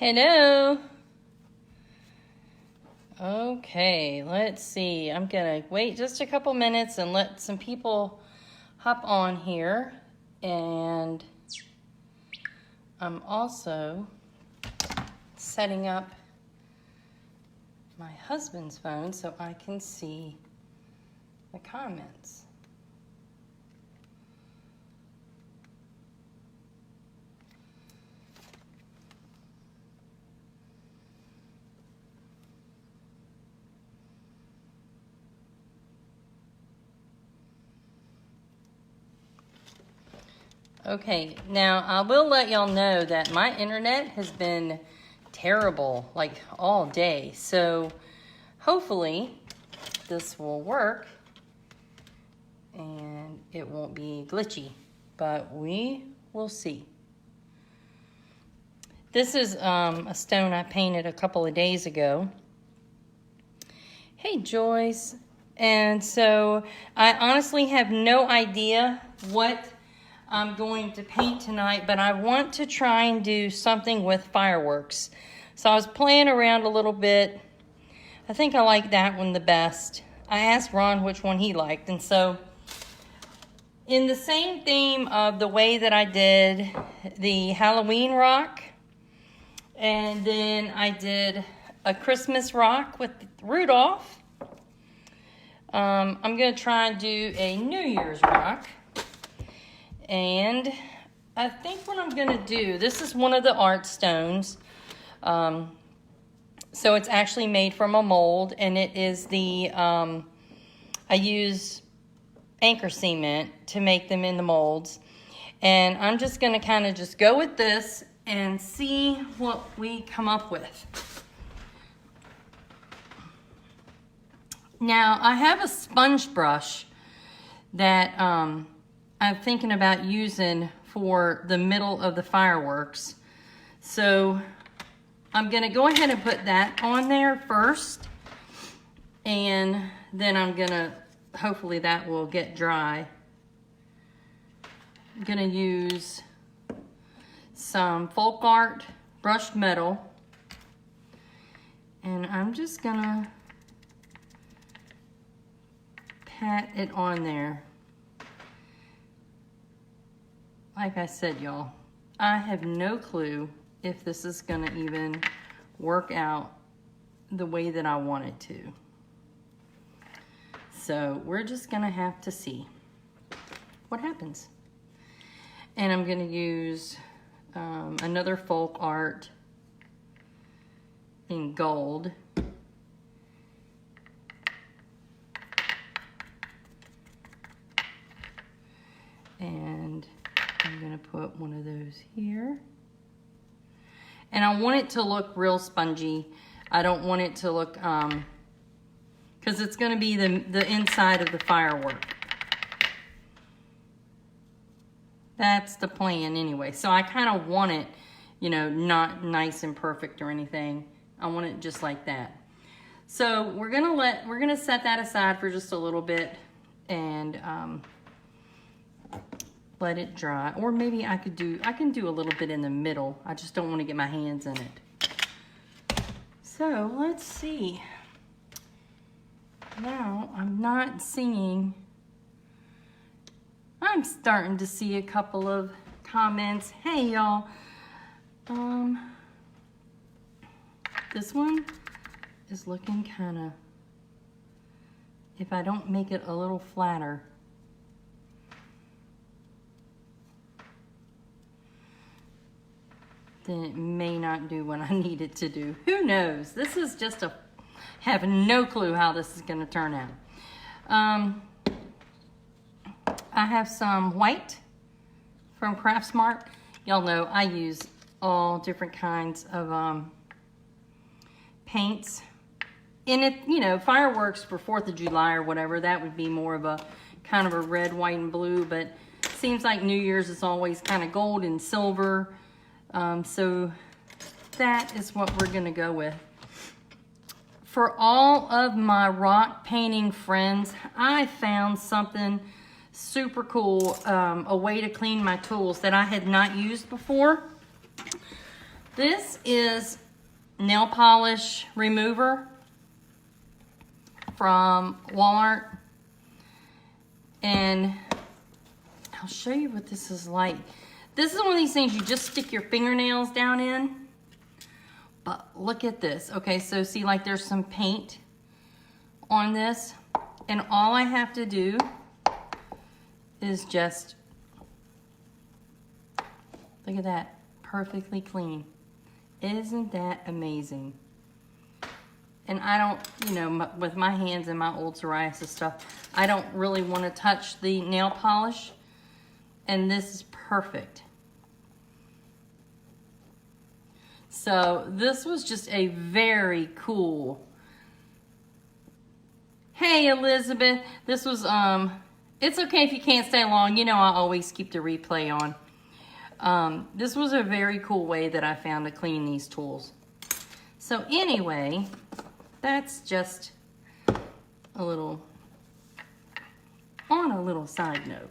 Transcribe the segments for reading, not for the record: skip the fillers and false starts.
Hello. Okay, let's see. I'm gonna wait just a couple minutes and let some people hop on here. And I'm also setting up my husband's phone so I can see the comments. Okay, now I will let y'all know that my internet has been terrible like all day. So hopefully this will work and it won't be glitchy, but we will see. This is a stone I painted a couple of days ago. Hey Joyce. And so I honestly have no idea what I'm going to paint tonight, but I want to try and do something with fireworks. So I was playing around a little bit. I think I like that one the best. I asked Ron which one he liked, and so in the same theme of the way that I did the Halloween rock, and then I did a Christmas rock with Rudolph, I'm going to try and do a New Year's rock. And I think what I'm going to do, this is one of the art stones. So it's actually made from a mold, and it is the, I use anchor cement to make them in the molds. And I'm just going to kind of just go with this and see what we come up with. Now, I have a sponge brush that I'm thinking about using for the middle of the fireworks. So I'm going to go ahead and put that on there first. And then I'm going to, hopefully that will get dry. I'm going to use some folk art brushed metal. And I'm just going to pat it on there. Like I said, y'all, I have no clue if this is going to even work out the way that I want it to. So we're just going to have to see what happens. And I'm going to use another folk art in gold. And I'm going to put one of those here. And I want it to look real spongy. I don't want it to look, because it's going to be the inside of the firework. That's the plan anyway. So I kind of want it, you know, not nice and perfect or anything. I want it just like that. So we're going to set that aside for just a little bit and let it dry. Or maybe I can do a little bit in the middle. I just don't want to get my hands in it. So let's see. Now I'm not seeing, I'm starting to see a couple of comments. Hey y'all. This one is looking kind of, if I don't make it a little flatter, then it may not do what I need it to do. Who knows? This is just have no clue how this is going to turn out. I have some white from Craftsmart. Y'all know I use all different kinds of paints. And it, you know, fireworks for 4th of July or whatever, that would be more of a kind of a red, white, and blue. But it seems like New Year's is always kind of gold and silver. So that is what we're going to go with. For all of my rock painting friends, I found something super cool, a way to clean my tools that I had not used before. This is nail polish remover from Walmart. And I'll show you what this is like. This is one of these things you just stick your fingernails down in. But look at this. Okay, so see, like there's some paint on this. And all I have to do is just, look at that, perfectly clean. Isn't that amazing? And I don't, you know, with my hands and my old psoriasis stuff, I don't really want to touch the nail polish. And this is perfect. So this was just a very cool. Hey, Elizabeth. This was, it's okay if you can't stay long. You know, I always keep the replay on. This was a very cool way that I found to clean these tools. So anyway, that's just a little, on a little side note.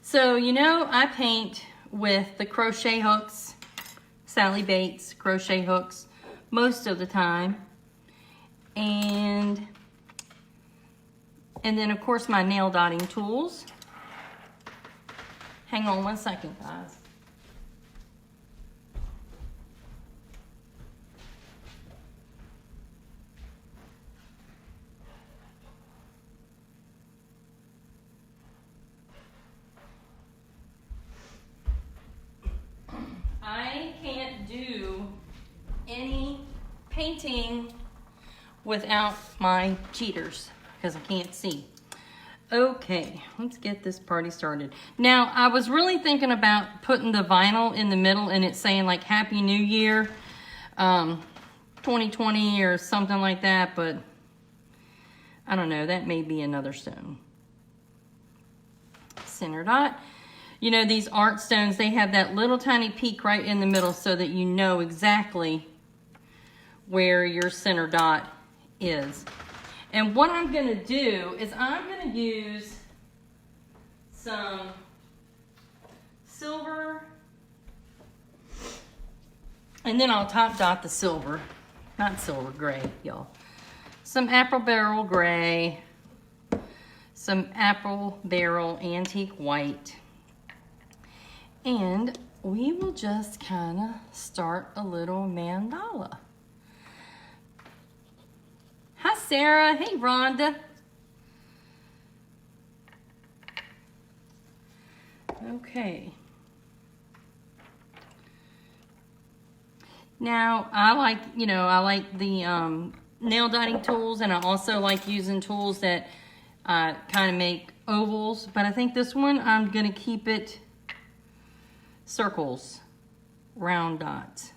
So, you know, I paint with the crochet hooks, Sally Bates crochet hooks, most of the time. And then, of course, my nail dotting tools. Hang on one second, guys. I can't do any painting without my cheaters because I can't see. Okay, let's get this party started. Now, I was really thinking about putting the vinyl in the middle and it's saying like Happy New Year 2020 or something like that, but I don't know, that may be another stone. Center dot. You know, these art stones, they have that little tiny peak right in the middle so that you know exactly where your center dot is. And what I'm going to do is I'm going to use some silver, and then I'll top dot the silver, not silver, gray, y'all. Some apple barrel gray, some apple barrel antique white, and we will just kind of start a little mandala. Hi, Sarah. Hey, Rhonda. Okay. Now, I like the nail dotting tools, and I also like using tools that kind of make ovals, but I think this one, I'm going to keep it circles, round dots.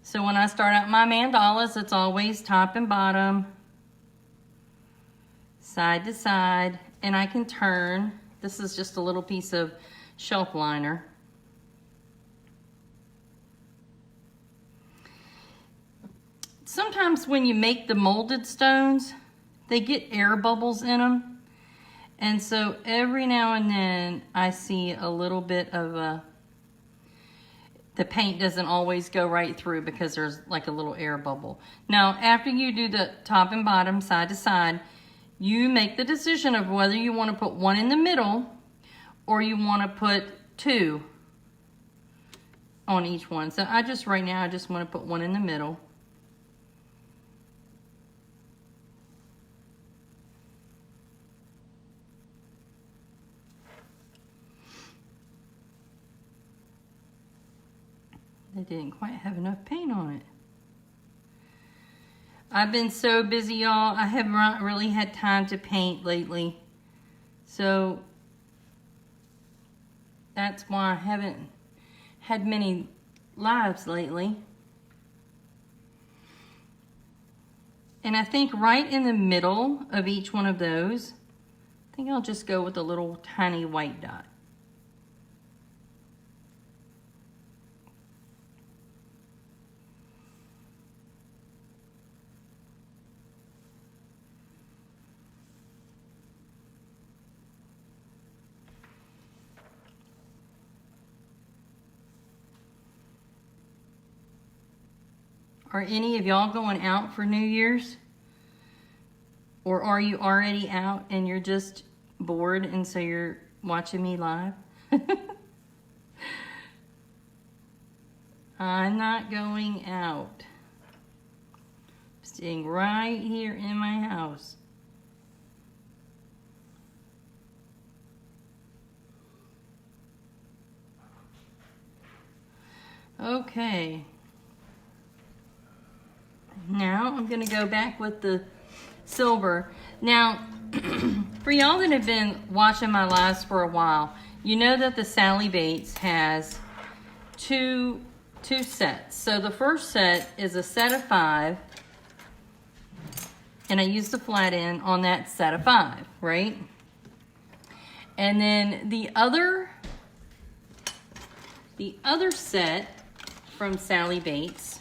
So when I start out my mandalas, it's always top and bottom, side to side, and I can turn. This is just a little piece of shelf liner. Sometimes when you make the molded stones, they get air bubbles in them. And so every now and then I see a little bit of the paint doesn't always go right through because there's like a little air bubble. Now, after you do the top and bottom, side to side, you make the decision of whether you want to put one in the middle or you want to put two on each one. So right now, I just want to put one in the middle. They didn't quite have enough paint on it. I've been so busy, y'all. I have not really had time to paint lately. So that's why I haven't had many lives lately. And I think right in the middle of each one of those, I think I'll just go with a little tiny white dot. Are any of y'all going out for New Year's? Or are you already out and you're just bored and so you're watching me live? I'm not going out. I'm staying right here in my house. Okay. Now I'm going to go back with the silver. Now, for y'all that have been watching my lives for a while, you know that the Sally Bates has two sets. So the first set is a set of 5, and I used the flat end on that set of 5, right? And then the other set from Sally Bates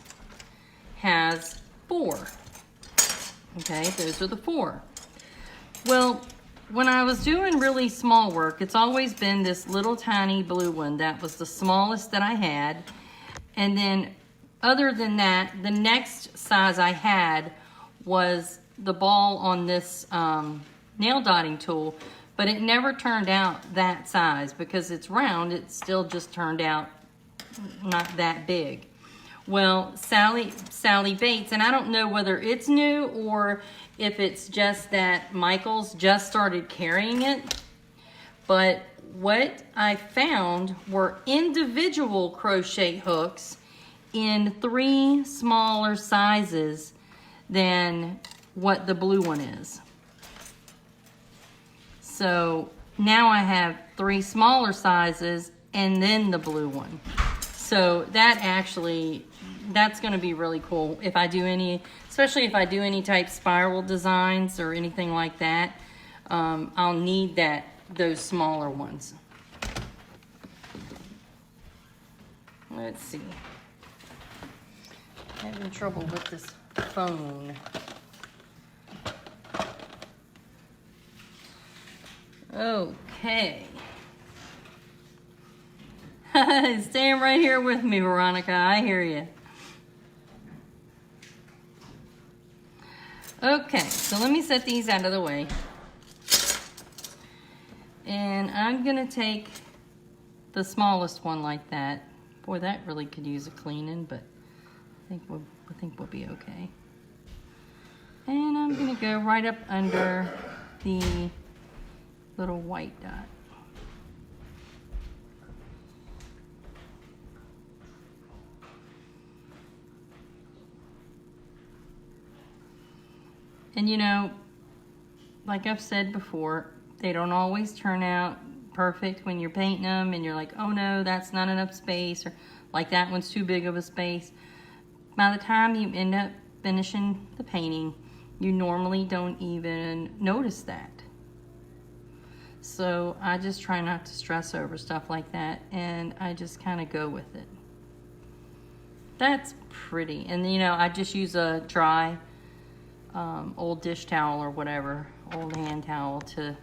has 4. Okay, those are the 4. Well, when I was doing really small work, it's always been this little tiny blue one. That was the smallest that I had. And then other than that, the next size I had was the ball on this nail dotting tool, but it never turned out that size because it's round. It still just turned out not that big. Well, Sally Bates, and I don't know whether it's new or if it's just that Michael's just started carrying it, but what I found were individual crochet hooks in 3 smaller sizes than what the blue one is. So now I have 3 smaller sizes and then the blue one. So that's going to be really cool if I do any, especially if I do any type spiral designs or anything like that. I'll need those smaller ones. Let's see. I'm having trouble with this phone. Okay. Staying right here with me, Veronica. I hear you. Okay, so let me set these out of the way. And I'm going to take the smallest one like that. Boy, that really could use a cleaning, but I think we'll be okay. And I'm going to go right up under the little white dot. And you know, like I've said before, they don't always turn out perfect when you're painting them and you're like, oh no, that's not enough space, or like that one's too big of a space. By the time you end up finishing the painting, you normally don't even notice that. So I just try not to stress over stuff like that, and I just kind of go with it. That's pretty. And you know, I just use a dry old dish towel or whatever, old hand towel, to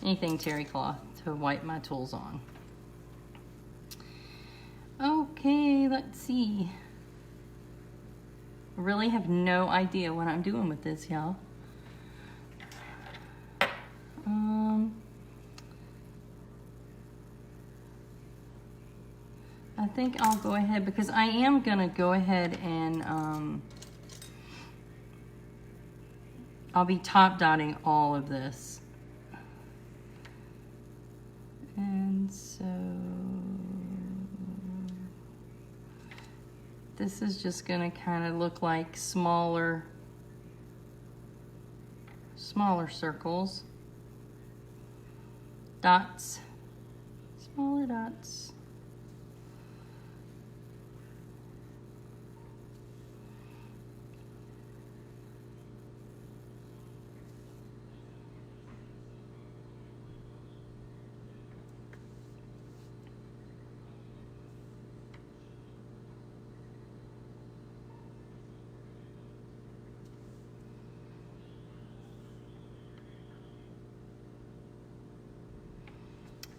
anything terry cloth to wipe my tools on. Okay, let's see. I really have no idea what I'm doing with this, y'all. I think I'll go ahead, because I am gonna go ahead and I'll be top dotting all of this. And so this is just gonna kind of look like smaller circles, dots, smaller dots.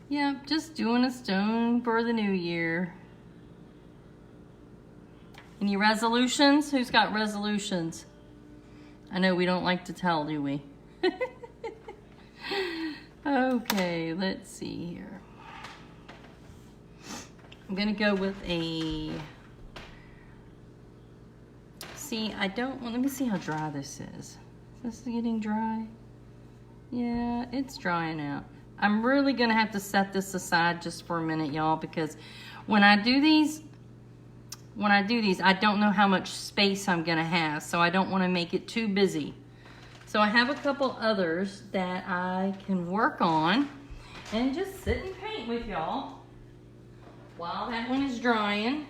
Yeah, just doing a stone for the new year. Any resolutions? Who's got resolutions? I know we don't like to tell, do we? Okay, let's see here. I'm gonna go with a, see, I don't want, let me see how dry this is. Is this getting dry? Yeah, it's drying out. I'm really gonna have to set this aside just for a minute, y'all, because when I do these, I don't know how much space I'm gonna have, so I don't wanna make it too busy. So I have a couple others that I can work on and just sit and paint with y'all while that one is drying.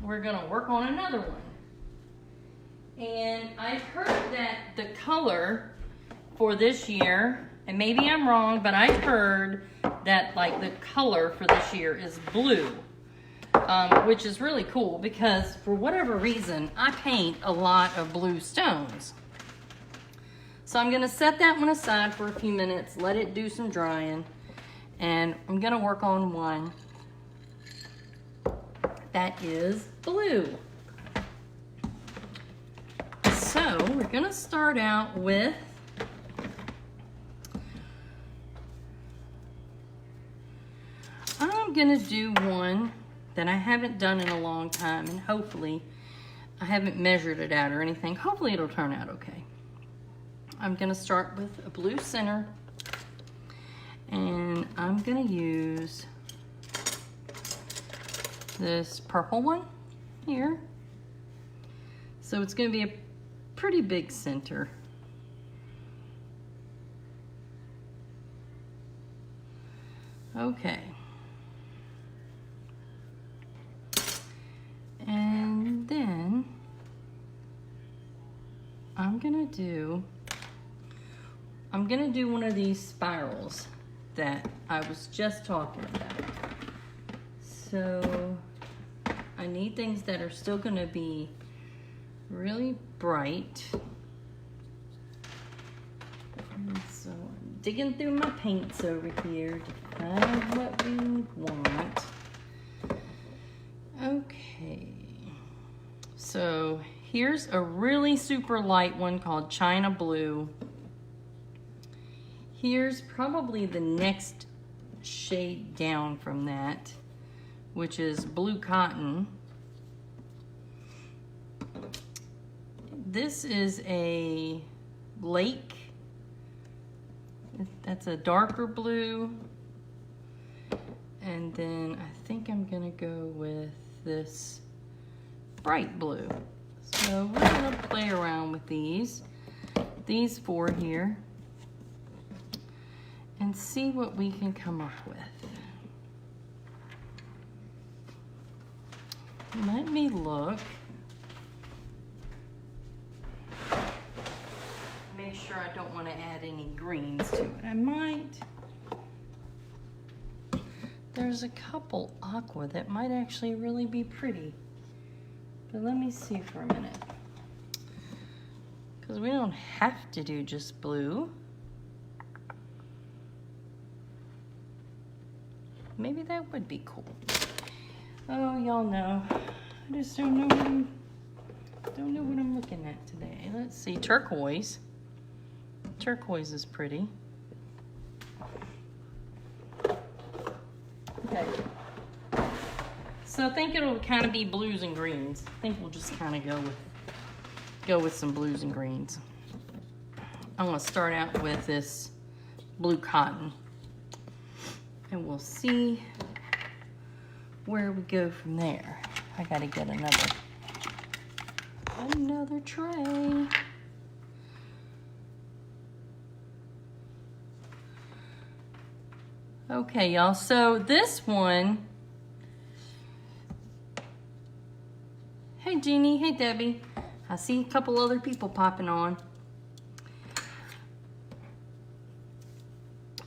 We're gonna work on another one. And I've heard that the color for this year, and maybe I'm wrong, but I've heard that like the color for this year is blue, which is really cool because for whatever reason, I paint a lot of blue stones. So I'm gonna set that one aside for a few minutes, let it do some drying, and I'm gonna work on one that is blue. So we're gonna start out with I'm gonna do one that I haven't done in a long time, and hopefully I haven't measured it out or anything. Hopefully it'll turn out okay. I'm gonna start with a blue center, and I'm gonna use this purple one here. So it's gonna be a pretty big center. Okay. And then I'm gonna do one of these spirals that I was just talking about. So I need things that are still gonna be really bright. And so I'm digging through my paints over here to find what we want. Okay, so here's a really super light one called China Blue. Here's probably the next shade down from that, which is Blue Cotton. This is a lake. That's a darker blue. And then I think I'm gonna go with this bright blue. So we're gonna play around with these four here, and see what we can come up with. Let me look. Make sure I don't want to add any greens to it. I might. There's a couple aqua that might actually really be pretty. But let me see for a minute. Because we don't have to do just blue. Maybe that would be cool. Oh, y'all know. I just don't know what I'm looking at today. Let's see, turquoise. Turquoise is pretty. Okay. So I think it'll kind of be blues and greens. I think we'll just kind of go with some blues and greens. I'm gonna start out with this Blue Cotton, and we'll see where we go from there. I gotta get another tray. Okay, y'all, so this one, hey Jeannie, hey Debbie, I see a couple other people popping on.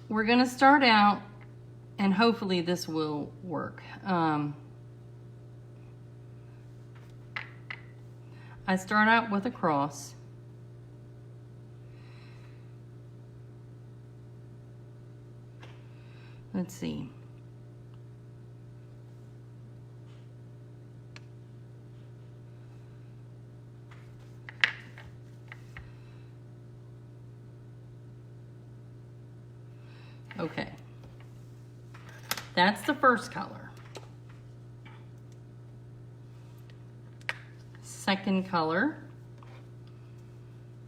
We're gonna start out, and hopefully this will work. I start out with a cross. Let's see. Okay. That's the first color. Second color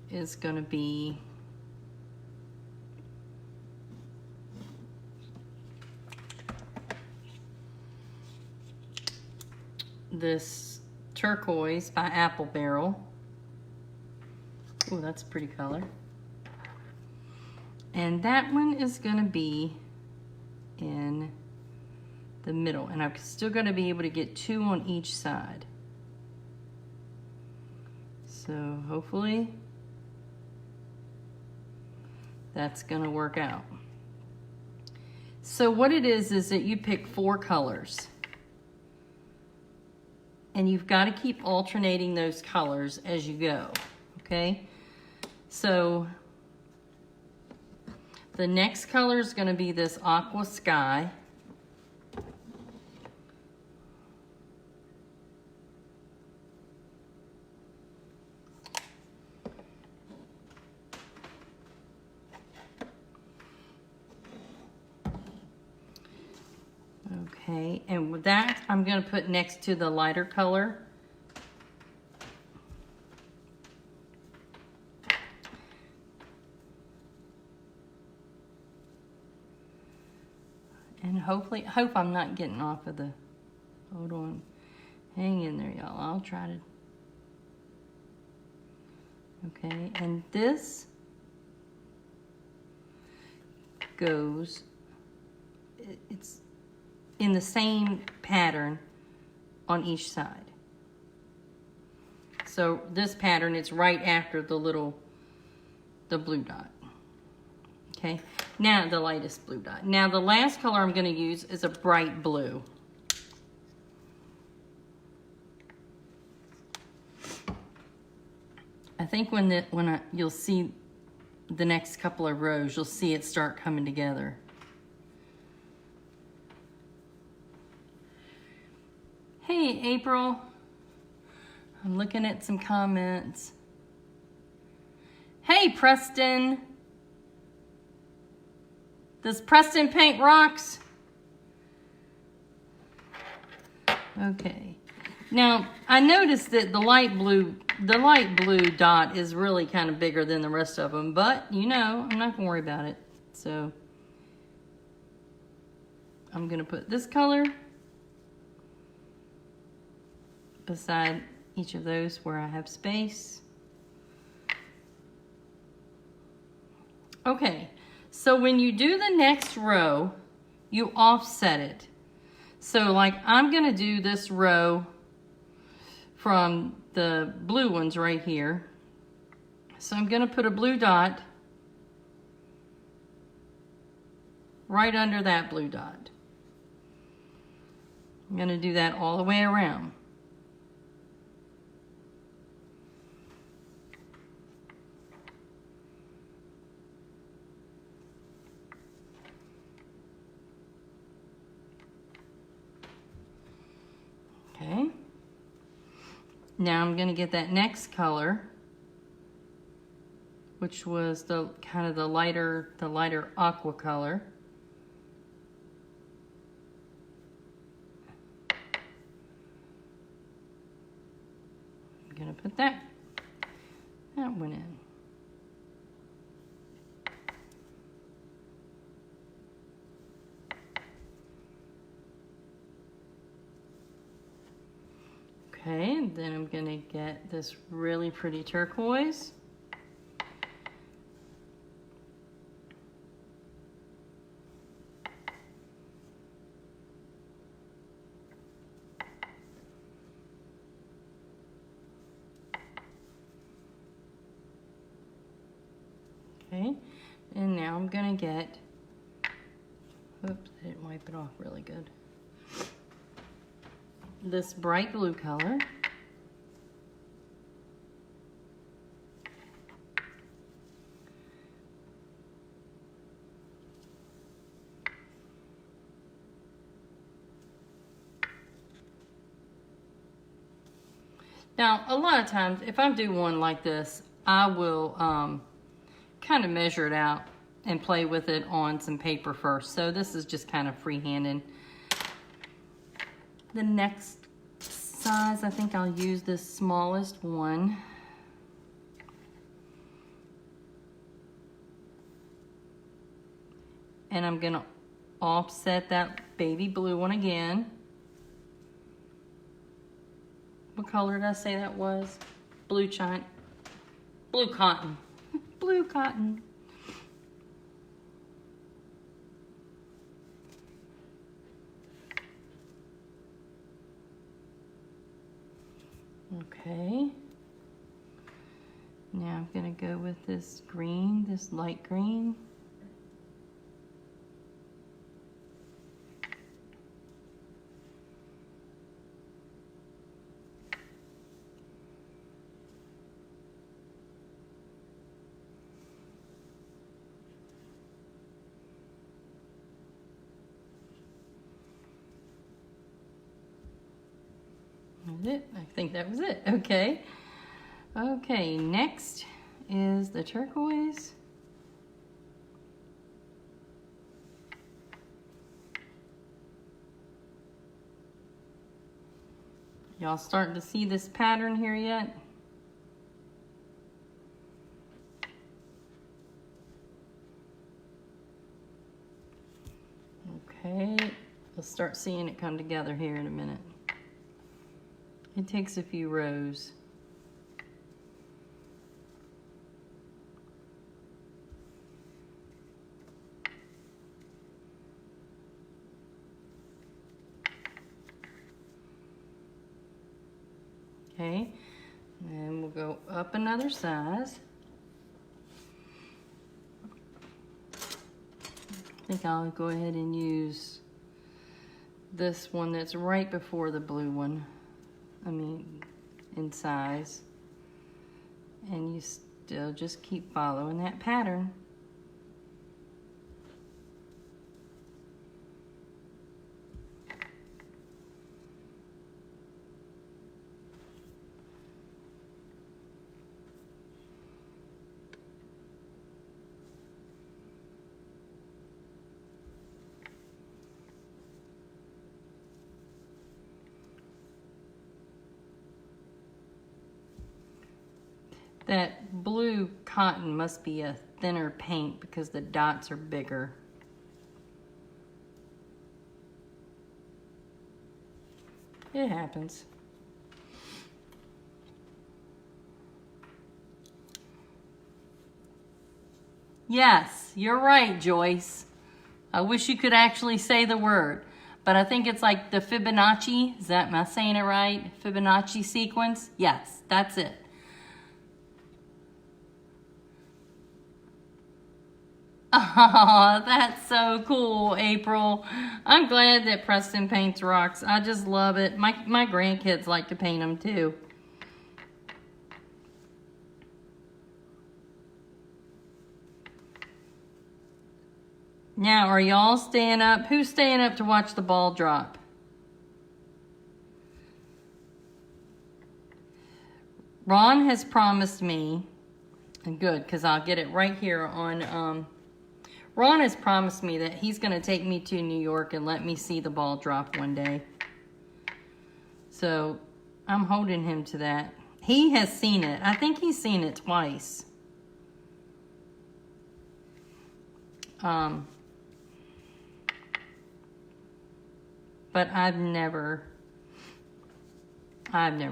is going to be this turquoise by Apple Barrel. Oh, that's a pretty color. And that one is going to be in the middle, and I'm still going to be able to get 2 on each side. So hopefully that's going to work out. So what it is that you pick 4 colors. And you've got to keep alternating those colors as you go, okay? So the next color is going to be this aqua sky. Okay, and with that, I'm going to put next to the lighter color. And hope I'm not getting off of the, hold on, hang in there, y'all. I'll try to, okay, and this goes, it's in the same pattern on each side. So this pattern, it's right after the blue dot. Okay, now the lightest blue dot. Now the last color I'm going to use is a bright blue. I think you'll see the next couple of rows, you'll see it start coming together. Hey, April. I'm looking at some comments. Hey, Preston. Does Preston paint rocks? Okay. Now, I noticed that the light blue dot is really kind of bigger than the rest of them, but you know, I'm not gonna worry about it. So I'm gonna put this color beside each of those where I have space. Okay, so when you do the next row, you offset it. So like I'm gonna do this row from the blue ones right here. So I'm gonna put a blue dot right under that blue dot. I'm gonna do that all the way around. Okay. Now I'm going to get that next color, which was the kind of the lighter aqua color. I'm going to put that one in. Okay, and then I'm going to get this really pretty turquoise. Okay, and now I'm going to get, oops, I didn't wipe it off really good. This bright blue color. Now, a lot of times, if I do one like this, I will kind of measure it out and play with it on some paper first. So this is just kind of freehanding. The next size, I think I'll use the smallest one. And I'm gonna offset that baby blue one again. What color did I say that was? Blue cotton. Blue cotton. Blue cotton. Okay. Now I'm gonna go with this green, this light green. It. I think that was it. Okay. Okay, next is the turquoise. Y'all starting to see this pattern here yet? Okay, we'll start seeing it come together here in a minute. It takes a few rows. Okay, and we'll go up another size. I think I'll go ahead and use this one that's right before the blue one. I mean, in size. And you still just keep following that pattern. That blue cotton must be a thinner paint because the dots are bigger. It happens. Yes, you're right, Joyce. I wish you could actually say the word, but I think it's like the Fibonacci. Am I saying it right? Fibonacci sequence? Yes, that's it. Oh, that's so cool, April. I'm glad that Preston paints rocks. I just love it. My grandkids like to paint them too. Now, are y'all staying up? Who's staying up to watch the ball drop? Ron has promised me, and good, because I'll get it right here on... Ron has promised me that he's going to take me to New York and let me see the ball drop one day. So I'm holding him to that. He has seen it. I think he's seen it twice. But I've never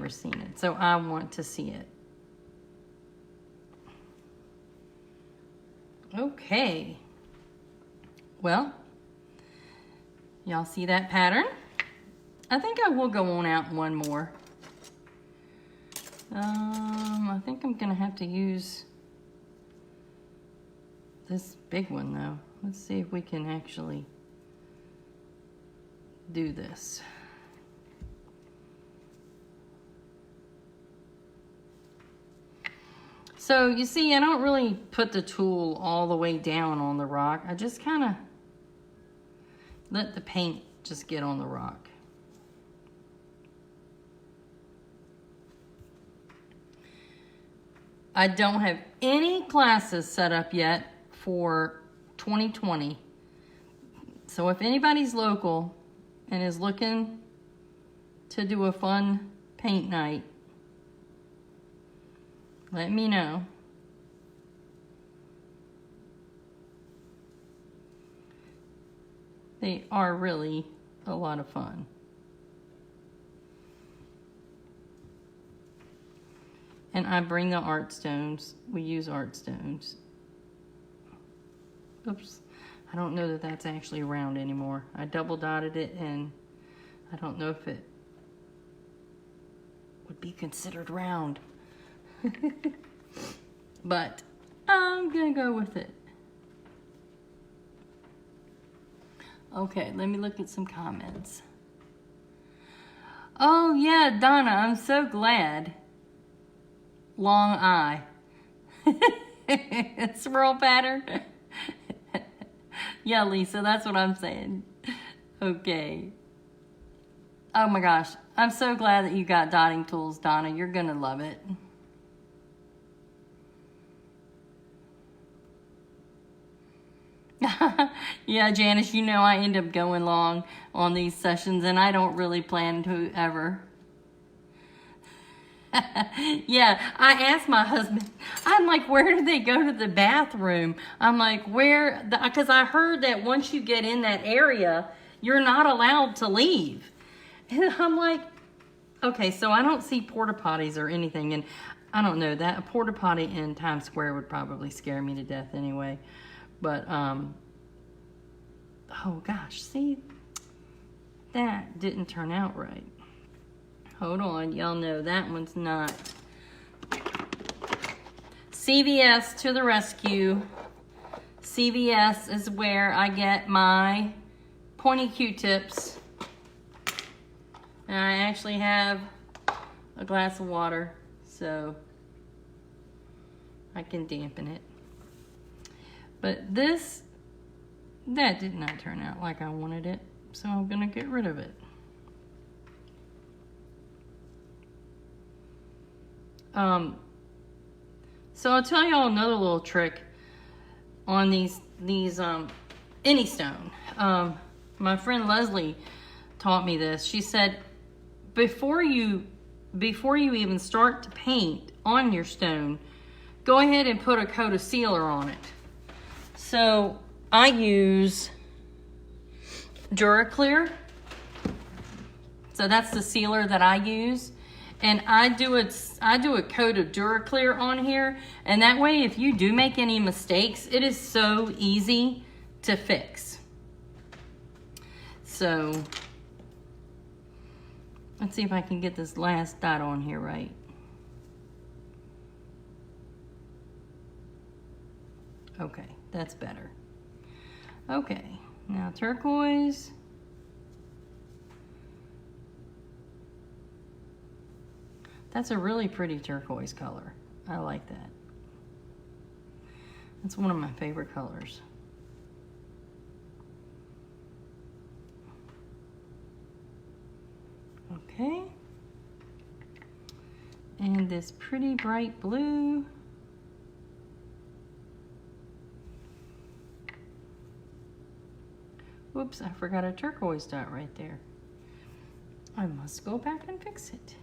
seen it. So I want to see it. Okay. Well, y'all see that pattern? I think I will go on out one more. I think I'm gonna have to use this big one though. Let's see if we can actually do this. So you see, I don't really put the tool all the way down on the rock. I just kind of let the paint just get on the rock. I don't have any classes set up yet for 2020. So if anybody's local and is looking to do a fun paint night, let me know. They are really a lot of fun. And I bring the art stones. We use art stones. Oops. I don't know that that's actually round anymore. I double dotted it and I don't know if it would be considered round. But I'm gonna go with it. Okay, let me look at some comments. Oh yeah, Donna, I'm so glad. Long eye. Swirl pattern. Yeah, Lisa, that's what I'm saying. Okay. Oh my gosh, I'm so glad that you got dotting tools, Donna. You're gonna love it. Yeah, Janice, you know I end up going long on these sessions and I don't really plan to ever. Yeah, I asked my husband, I'm like, where do they go to the bathroom? I'm like, where, because I heard that once you get in that area, you're not allowed to leave. And I'm like, okay, so I don't see porta potties or anything. And I don't know, that a porta potty in Times Square would probably scare me to death anyway. But, oh gosh, see, that didn't turn out right. Hold on, y'all know that one's not. CVS to the rescue. CVS is where I get my pointy Q-tips. And I actually have a glass of water, so I can dampen it. But this, that did not turn out like I wanted it, so I'm gonna get rid of it. So I'll tell y'all another little trick on these any stone. My friend Leslie taught me this. She said, before you even start to paint on your stone, go ahead and put a coat of sealer on it. So I use Duraclear. So that's the sealer that I use. And I do a coat of Duraclear on here. And that way, if you do make any mistakes, it is so easy to fix. So let's see if I can get this last dot on here right. Okay, that's better. Okay, now turquoise. That's a really pretty turquoise color. I like that. That's one of my favorite colors. Okay. And this pretty bright blue. Whoops, I forgot a turquoise dot right there. I must go back and fix it.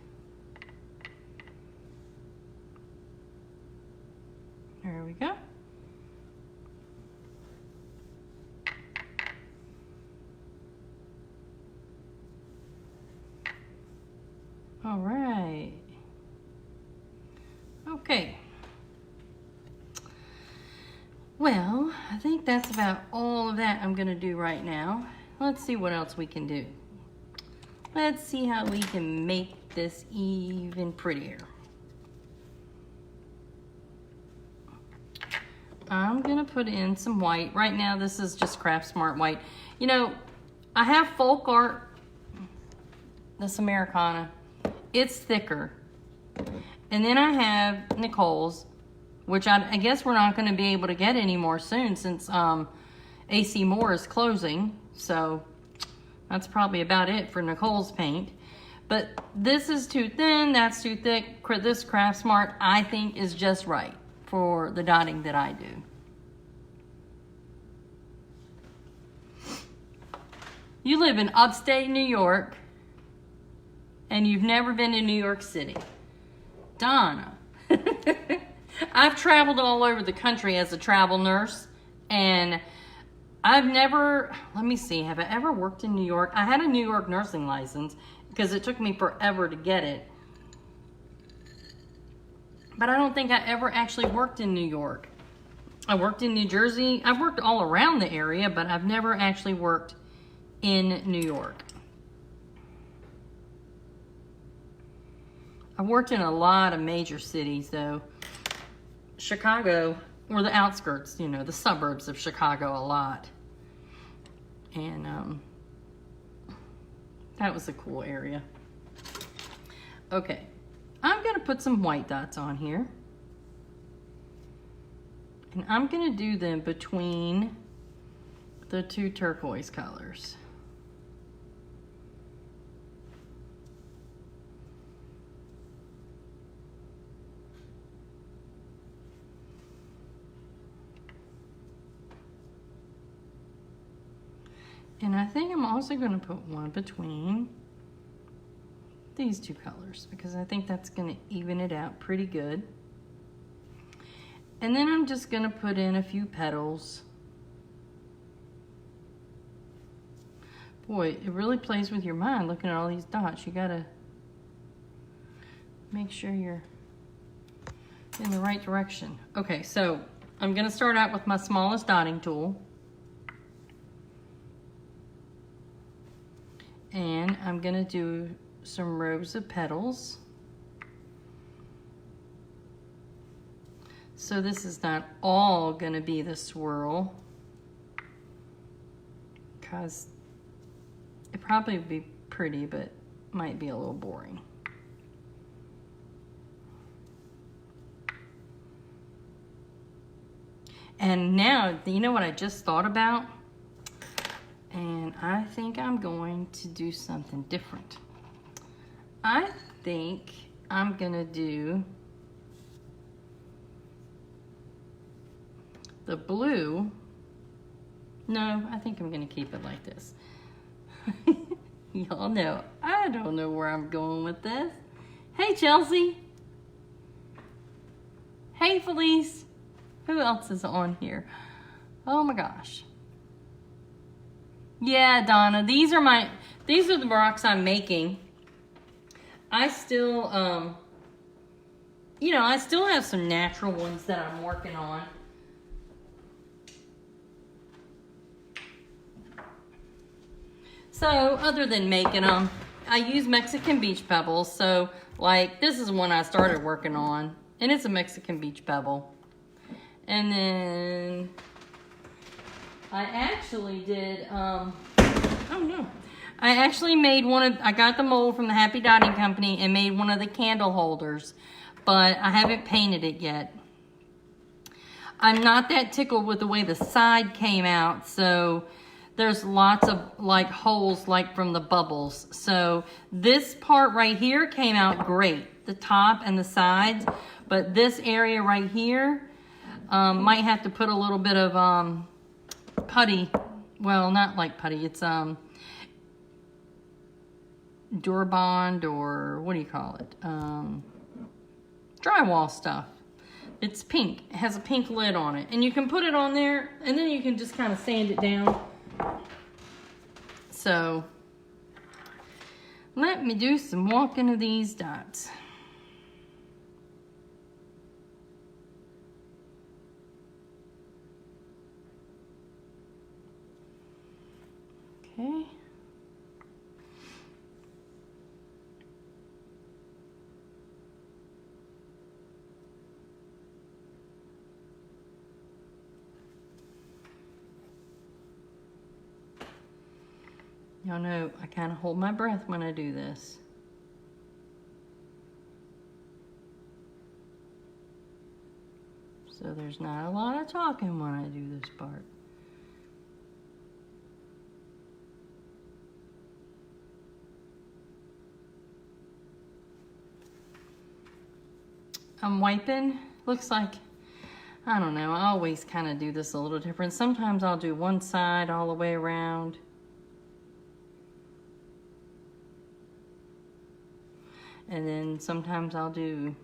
There we go. All right. Okay. Well, I think that's about all of that I'm going to do right now. Let's see what else we can do. Let's see how we can make this even prettier. I'm gonna put in some white. Right now this is just Craft Smart white. You know, I have Folk Art, this Americana. It's thicker. And then I have Nicole's, which I guess we're not gonna be able to get anymore soon since AC Moore is closing. So that's probably about it for Nicole's paint. But this is too thin, that's too thick. This Craft Smart, I think, is just right for the dotting that I do. You live in upstate New York, and you've never been to New York City. Donna. I've traveled all over the country as a travel nurse, and I've never, let me see, have I ever worked in New York? I had a New York nursing license because it took me forever to get it. But I don't think I ever actually worked in New York. I worked in New Jersey. I've worked all around the area, but I've never actually worked in New York. I've worked in a lot of major cities, though. Chicago, or the outskirts, you know, the suburbs of Chicago a lot. And that was a cool area. Okay, I'm gonna put some white dots on here. And I'm gonna do them between the two turquoise colors. And I think I'm also going to put one between these two colors because I think that's going to even it out pretty good. And then I'm just going to put in a few petals. Boy, it really plays with your mind looking at all these dots. You got to make sure you're in the right direction. Okay, so I'm going to start out with my smallest dotting tool. And I'm gonna do some rows of petals. So this is not all gonna be the swirl, because it probably would be pretty, but might be a little boring. And now, you know what I just thought about? And I think I'm going to do something different. I think I'm gonna do the blue. No, I think I'm gonna keep it like this. Y'all know, I don't know where I'm going with this. Hey, Chelsea. Hey, Felice. Who else is on here? Oh my gosh. Yeah, Donna, these are the rocks I'm making. I still, you know, I still have some natural ones that I'm working on. So, other than making them, I use Mexican beach pebbles. So, like, this is one I started working on, and it's a Mexican beach pebble. And then I actually did, oh no. I actually made I got the mold from the Happy Dotting Company and made one of the candle holders, but I haven't painted it yet. I'm not that tickled with the way the side came out, so there's lots of like holes like from the bubbles. So this part right here came out great, the top and the sides, but this area right here might have to put a little bit of putty. Well, not like putty. It's Durbond, or what do you call it? Drywall stuff. It's pink. It has a pink lid on it. And you can put it on there, and then you can just kind of sand it down. So, let me do some walking of these dots. Okay. Y'all know I kind of hold my breath when I do this. So there's not a lot of talking when I do this part. I'm wiping. Looks like, I don't know, I always kind of do this a little different. Sometimes I'll do one side all the way around. And then sometimes I'll do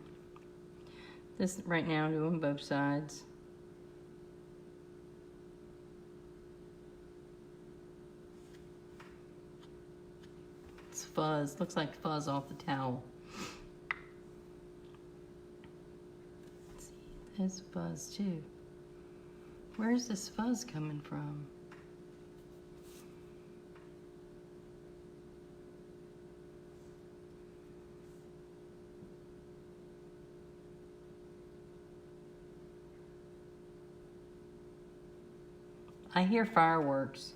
this. Right now I'm doing both sides. It's fuzz. Looks like fuzz off the towel. Let's see. There's fuzz too. Where's this fuzz coming from? I hear fireworks.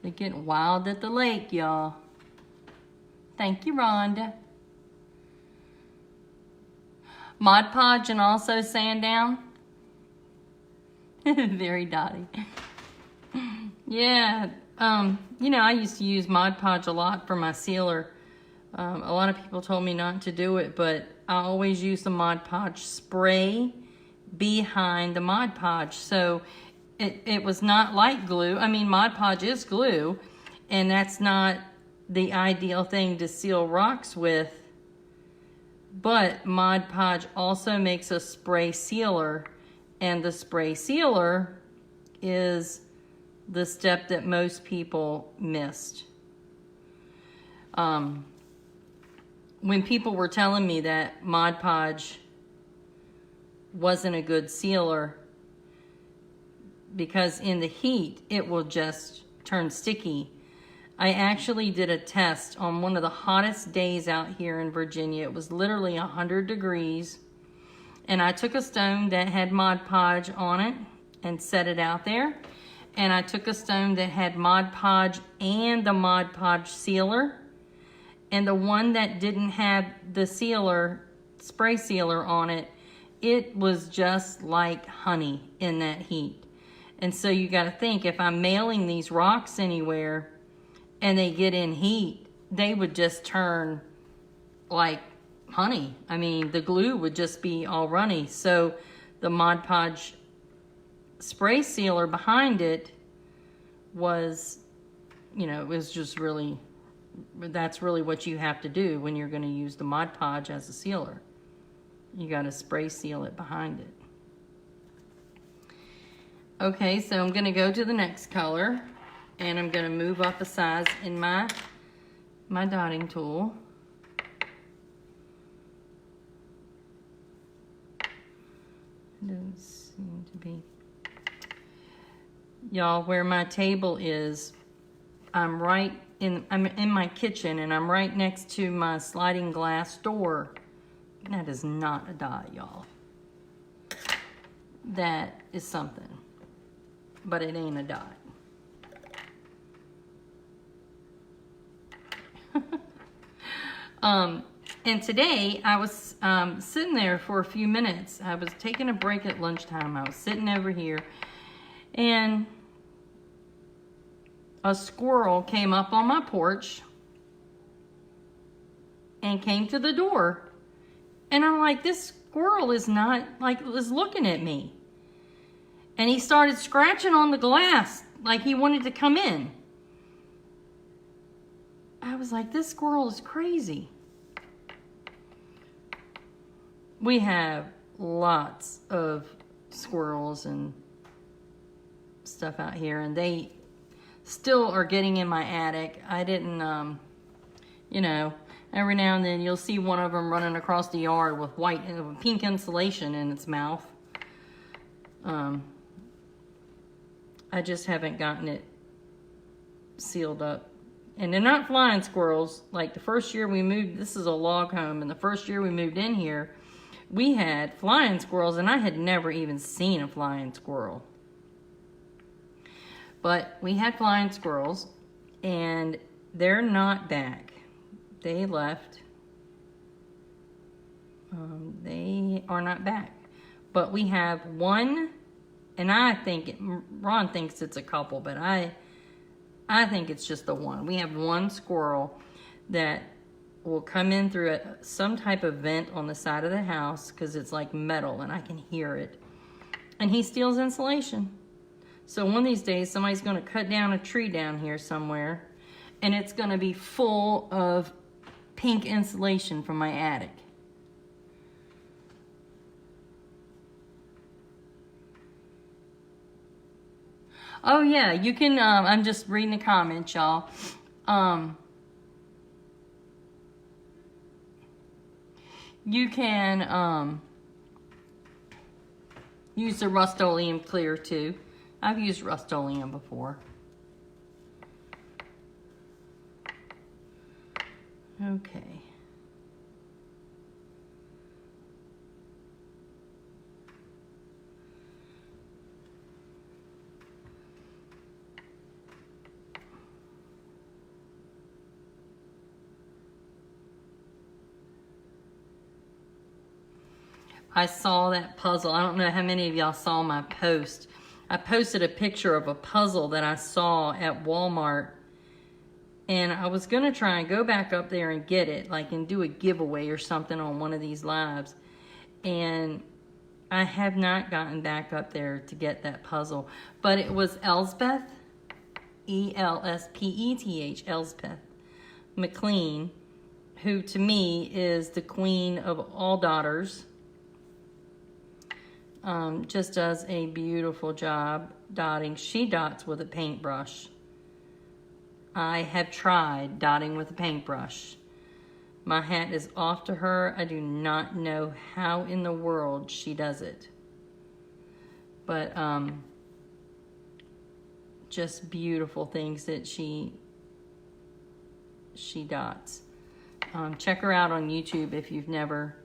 They're getting wild at the lake, y'all. Thank you, Rhonda. Mod Podge and also Sandown. Very dotty. Yeah, you know, I used to use Mod Podge a lot for my sealer. A lot of people told me not to do it, but I always use the Mod Podge spray behind the Mod Podge. So it was not like glue. I mean, Mod Podge is glue, and that's not the ideal thing to seal rocks with. But Mod Podge also makes a spray sealer, and the spray sealer is the step that most people missed. When people were telling me that Mod Podge wasn't a good sealer because in the heat it will just turn sticky, I actually did a test on one of the hottest days out here in Virginia. It was literally 100 degrees. And I took a stone that had Mod Podge on it and set it out there. And I took a stone that had Mod Podge and the Mod Podge sealer. And the one that didn't have the sealer, spray sealer on it, it was just like honey in that heat. And so you got to think, if I'm mailing these rocks anywhere and they get in heat, they would just turn like honey. I mean, the glue would just be all runny. So the Mod Podge spray sealer behind it was, you know, it was just really, that's really what you have to do when you're going to use the Mod Podge as a sealer. You got to spray seal it behind it. Okay, so I'm going to go to the next color, and I'm going to move up a size in my dotting tool. Doesn't seem to be. Y'all, where my table is, I'm in my kitchen, and I'm right next to my sliding glass door. That is not a dot, y'all. That is something, but it ain't a dot. And today I was sitting there for a few minutes. I was taking a break at lunchtime. I was sitting over here, and a squirrel came up on my porch and came to the door. And I'm like, this squirrel is looking at me. And he started scratching on the glass like he wanted to come in. I was like, this squirrel is crazy. We have lots of squirrels and stuff out here, and they still are getting in my attic. I didn't, you know, every now and then you'll see one of them running across the yard with pink insulation in its mouth. I just haven't gotten it sealed up. And they're not flying squirrels. Like the first year we moved, this is a log home, and the first year we moved in here, we had flying squirrels, and I had never even seen a flying squirrel. But we had flying squirrels, and they're not back. They left. They are not back. But we have one, and I think, Ron thinks it's a couple, but I think it's just the one. We have one squirrel that will come in through some type of vent on the side of the house because it's like metal and I can hear it. And he steals insulation. So one of these days, somebody's going to cut down a tree down here somewhere, and it's going to be full of pink insulation from my attic. Oh yeah, you can, I'm just reading the comments, y'all. You can use the Rust-Oleum clear too. I've used Rust-Oleum before. Okay. I saw that puzzle. I don't know how many of y'all saw my post. I posted a picture of a puzzle that I saw at Walmart. And I was going to try and go back up there and get it, like, and do a giveaway or something on one of these lives. And I have not gotten back up there to get that puzzle. But it was Elspeth, E-L-S-P-E-T-H, Elspeth McLean, who to me is the queen of all daughters. Just does a beautiful job dotting. She dots with a paintbrush. I have tried dotting with a paintbrush. My hat is off to her. I do not know how in the world she does it. But just beautiful things that she dots. Check her out on YouTube if you've never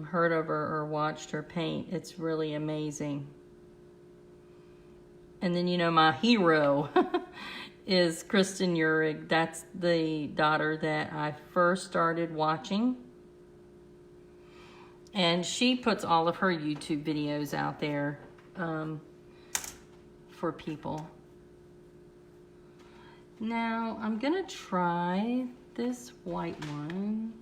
heard of her or watched her paint. It's really amazing. And then, you know, my hero is Kristen Uhrig. That's the daughter that I first started watching. And she puts all of her YouTube videos out there for people. Now, I'm gonna try this white one.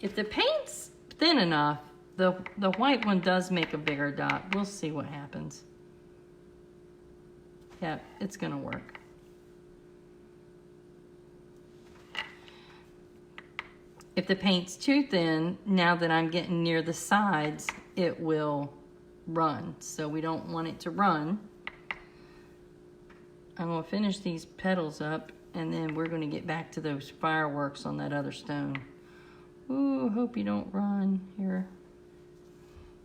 If the paint's thin enough, the white one does make a bigger dot. We'll see what happens. Yeah, it's gonna work. If the paint's too thin, now that I'm getting near the sides, it will run. So we don't want it to run. I'm gonna finish these petals up, and then we're gonna get back to those fireworks on that other stone. Ooh, hope you don't run here.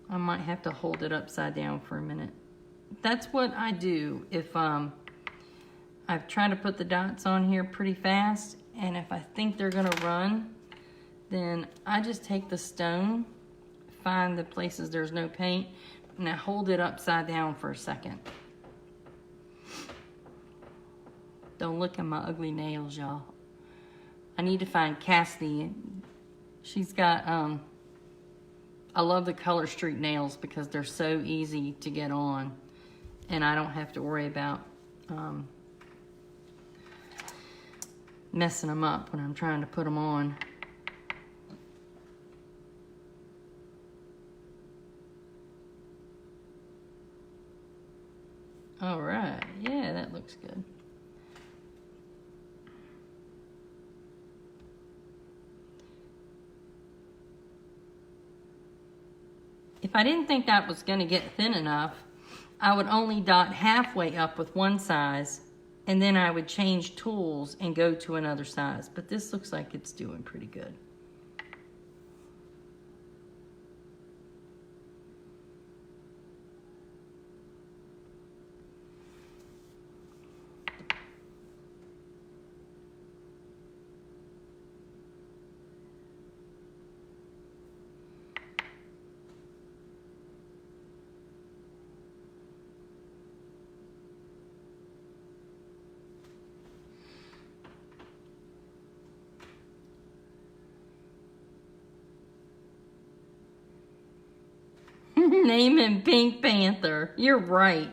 I might have to hold it upside down for a minute. That's what I do if I've tried to put the dots on here pretty fast, and if I think they're gonna run, then I just take the stone, find the places there's no paint, and I hold it upside down for a second. Don't look at my ugly nails, y'all. I need to find Cassidy. She's got, I love the Color Street nails because they're so easy to get on. And I don't have to worry about messing them up when I'm trying to put them on. All right, yeah, that looks good. If I didn't think that was going to get thin enough, I would only dot halfway up with one size, and then I would change tools and go to another size. But this looks like it's doing pretty good. Name him Pink Panther. You're right.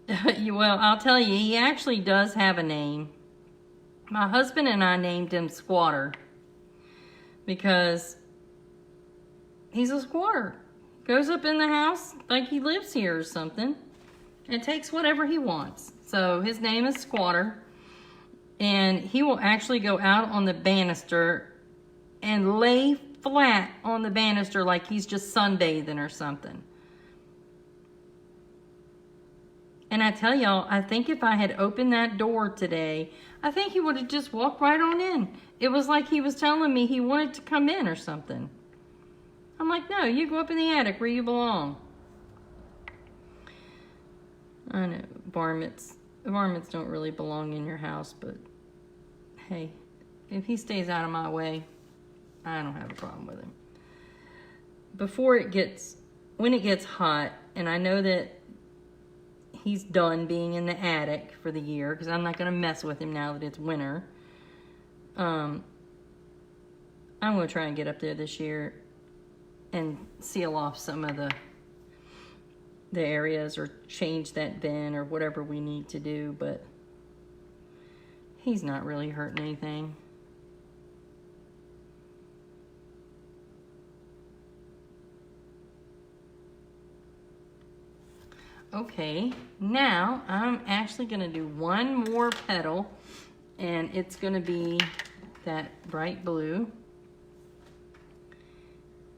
Well, I'll tell you, he actually does have a name. My husband and I named him Squatter because he's a squatter. Goes up in the house like he lives here or something and takes whatever he wants. So his name is Squatter. And he will actually go out on the banister and lay flat on the banister like he's just sunbathing or something. And I tell y'all, I think if I had opened that door today, I think he would have just walked right on in. It was like he was telling me he wanted to come in or something. I'm like, no, you go up in the attic where you belong. I know, varmints don't really belong in your house, but hey, if he stays out of my way, I don't have a problem with him. When it gets hot, and I know that he's done being in the attic for the year, because I'm not going to mess with him now that it's winter. I'm going to try and get up there this year and seal off some of the areas, or change that bin, or whatever we need to do, but he's not really hurting anything. Okay, now I'm actually going to do one more petal, and it's going to be that bright blue.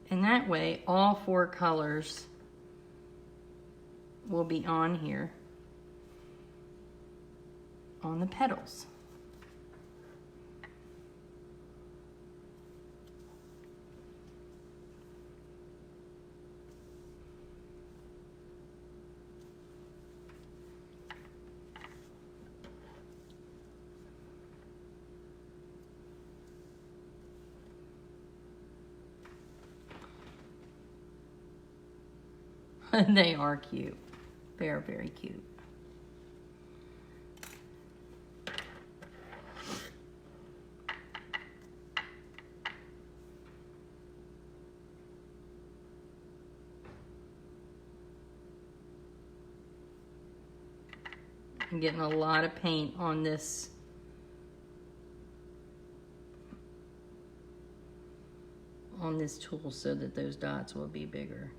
And that way, all 4 colors will be on here, on the petals. They are cute. They are very cute. I'm getting a lot of paint on this tool so that those dots will be bigger.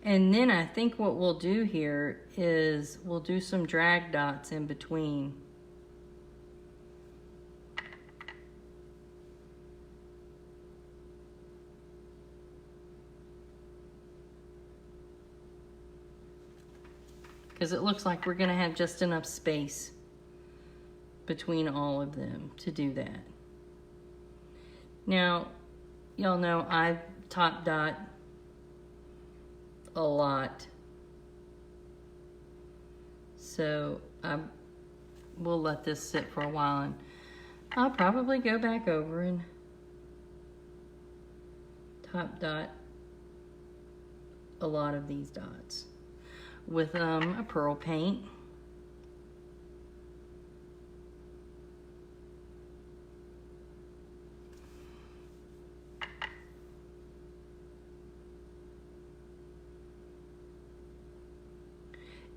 And then I think what we'll do here is we'll do some drag dots in between. Because it looks like we're going to have just enough space between all of them to do that. Now, y'all know I top dot a lot, so we'll let this sit for a while, and I'll probably go back over and top dot a lot of these dots with a pearl paint.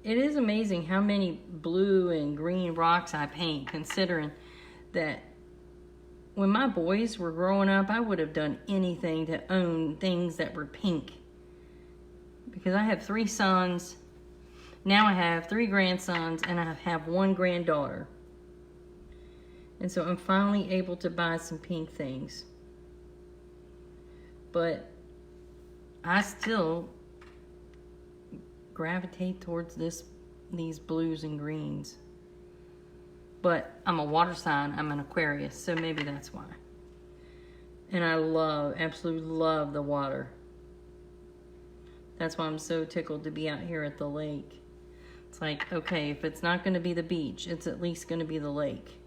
It is amazing how many blue and green rocks I paint, considering that when my boys were growing up, I would have done anything to own things that were pink. Because I have 3 sons, now I have 3 grandsons, and I have 1 granddaughter. And so I'm finally able to buy some pink things. But I still gravitate towards these blues and greens. But I'm a water sign, I'm an Aquarius, so maybe that's why. And I absolutely love the water. That's why I'm so tickled to be out here at the lake. It's like, okay, if it's not going to be the beach, it's at least going to be the lake.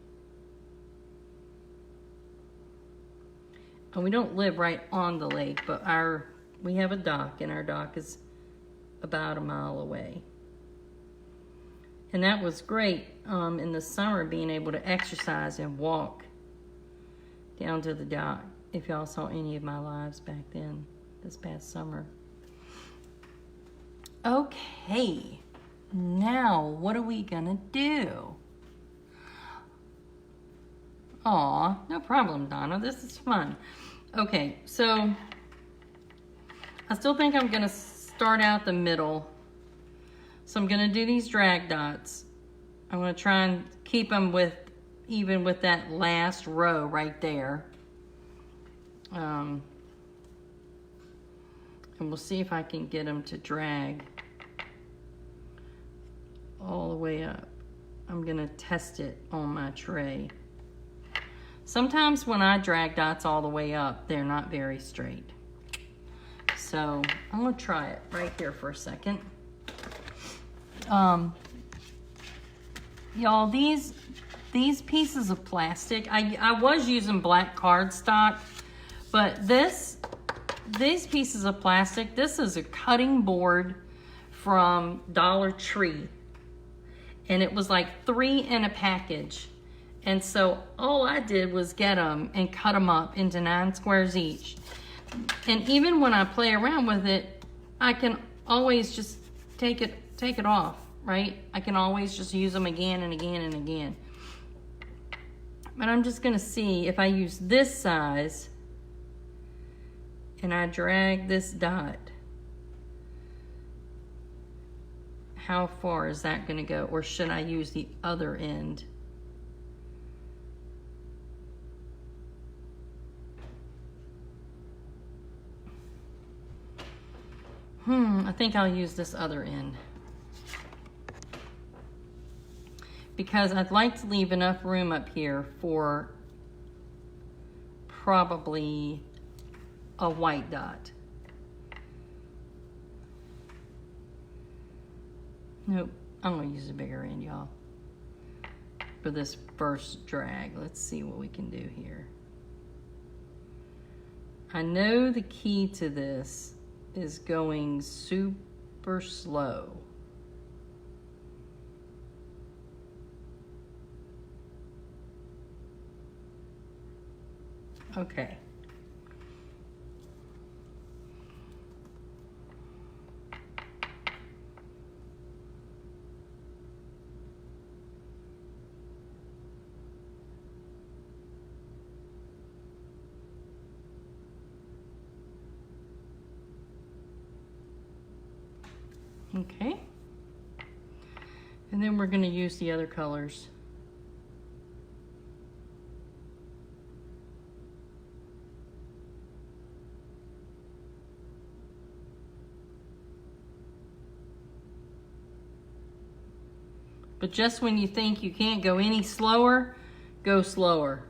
And we don't live right on the lake, but we have a dock, and our dock is about a mile away. And that was great in the summer, being able to exercise and walk down to the dock. If y'all saw any of my lives back then, this past summer. Okay, now what are we gonna do? Aw, no problem, Donna, this is fun. Okay, so I still think I'm gonna start out the middle So I'm gonna do these drag dots. I'm gonna try and keep them with, even with that last row right there. And we'll see if I can get them to drag all the way up. I'm gonna test it on my tray. Sometimes when I drag dots all the way up, they're not very straight. So I'm gonna try it right here for a second. Y'all, these pieces of plastic, I was using black cardstock, but these pieces of plastic, this is a cutting board from Dollar Tree. And it was like 3 in a package. And so all I did was get them and cut them up into 9 squares each. And even when I play around with it, I can always just take it off, right? I can always just use them again and again and again. But I'm just gonna see if I use this size and I drag this dot, how far is that gonna go? Or should I use the other end? I think I'll use this other end, because I'd like to leave enough room up here for probably a white dot. Nope, I'm gonna use a bigger end, y'all, for this first drag. Let's see what we can do here. I know the key to this is going super slow. Okay. Okay, and then we're going to use the other colors. But just when you think you can't go any slower, go slower.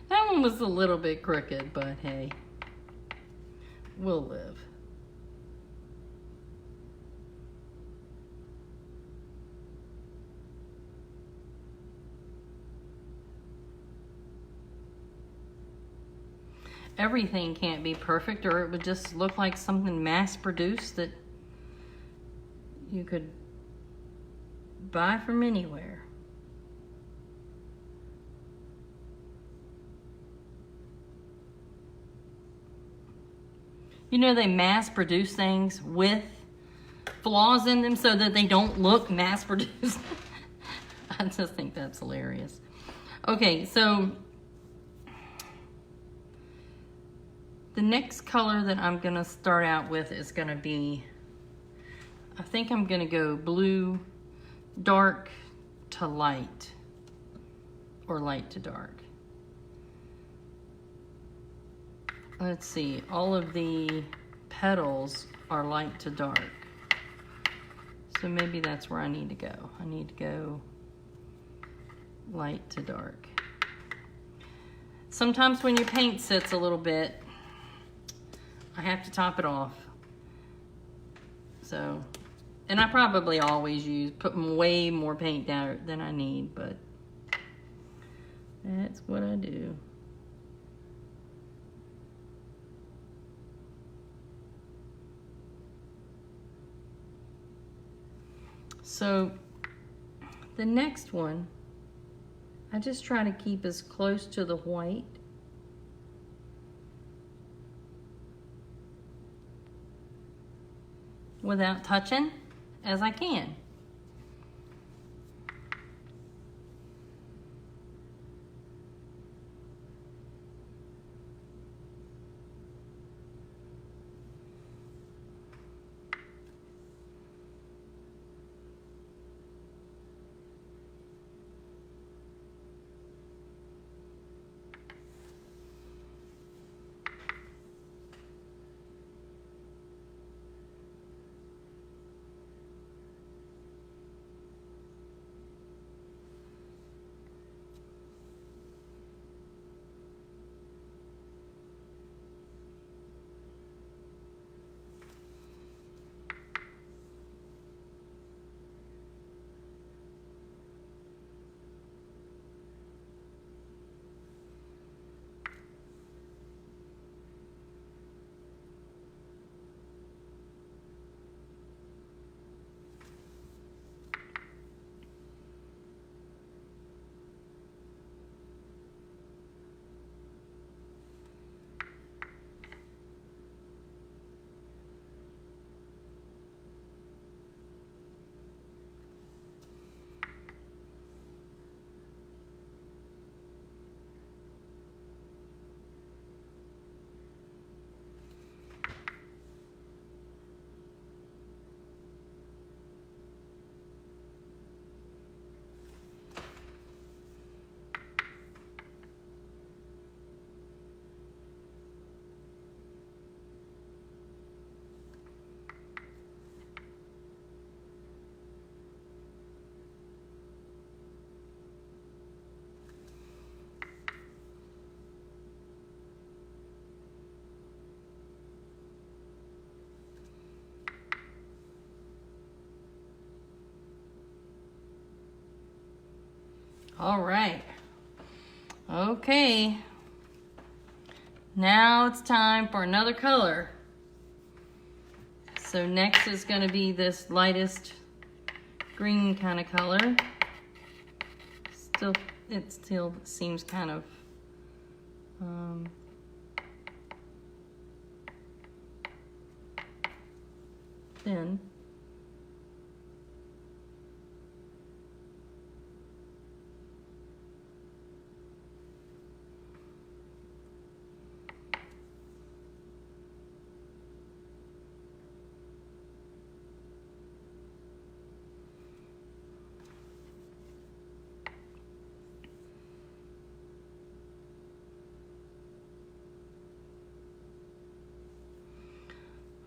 That one was a little bit crooked, but hey, we'll live. Everything can't be perfect, or it would just look like something mass-produced that you could buy from anywhere. You know, they mass produce things with flaws in them so that they don't look mass produced. I just think that's hilarious. Okay, so the next color that I'm gonna start out with is gonna be, I think I'm gonna go blue, dark to light, or light to dark. Let's see, all of the petals are light to dark. So maybe that's where I need to go. I need to go light to dark. Sometimes when your paint sits a little bit, I have to top it off. So, and I probably always put way more paint down than I need, but that's what I do. So the next one, I just try to keep as close to the white without touching as I can. All right. Okay. Now it's time for another color. So next is going to be this lightest green kind of color. It still seems kind of thin.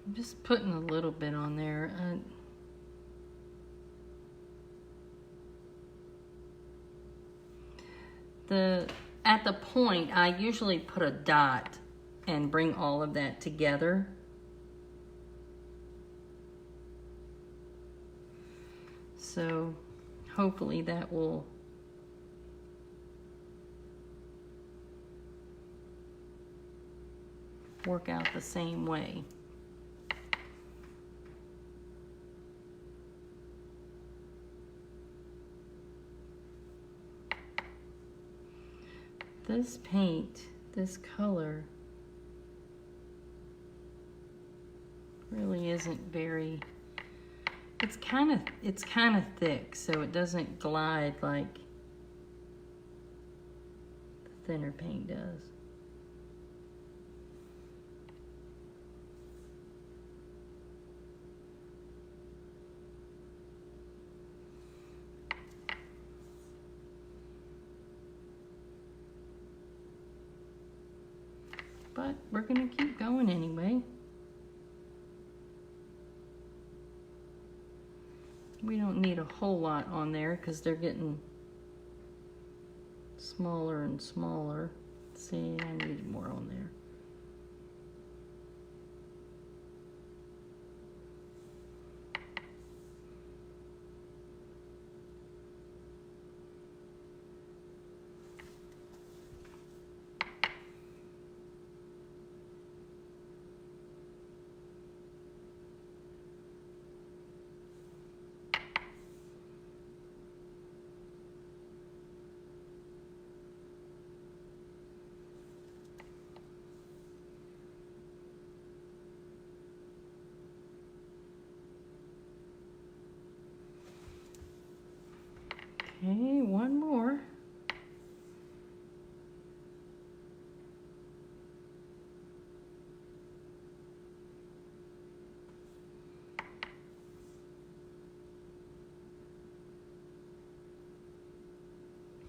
I'm just putting a little bit on there. At the point, I usually put a dot and bring all of that together. So hopefully that will work out the same way. This paint, this color, really isn't very, it's kind of thick, so it doesn't glide like the thinner paint does. But we're gonna keep going anyway. We don't need a whole lot on there because they're getting smaller and smaller. See, I need more on there. Okay, one more.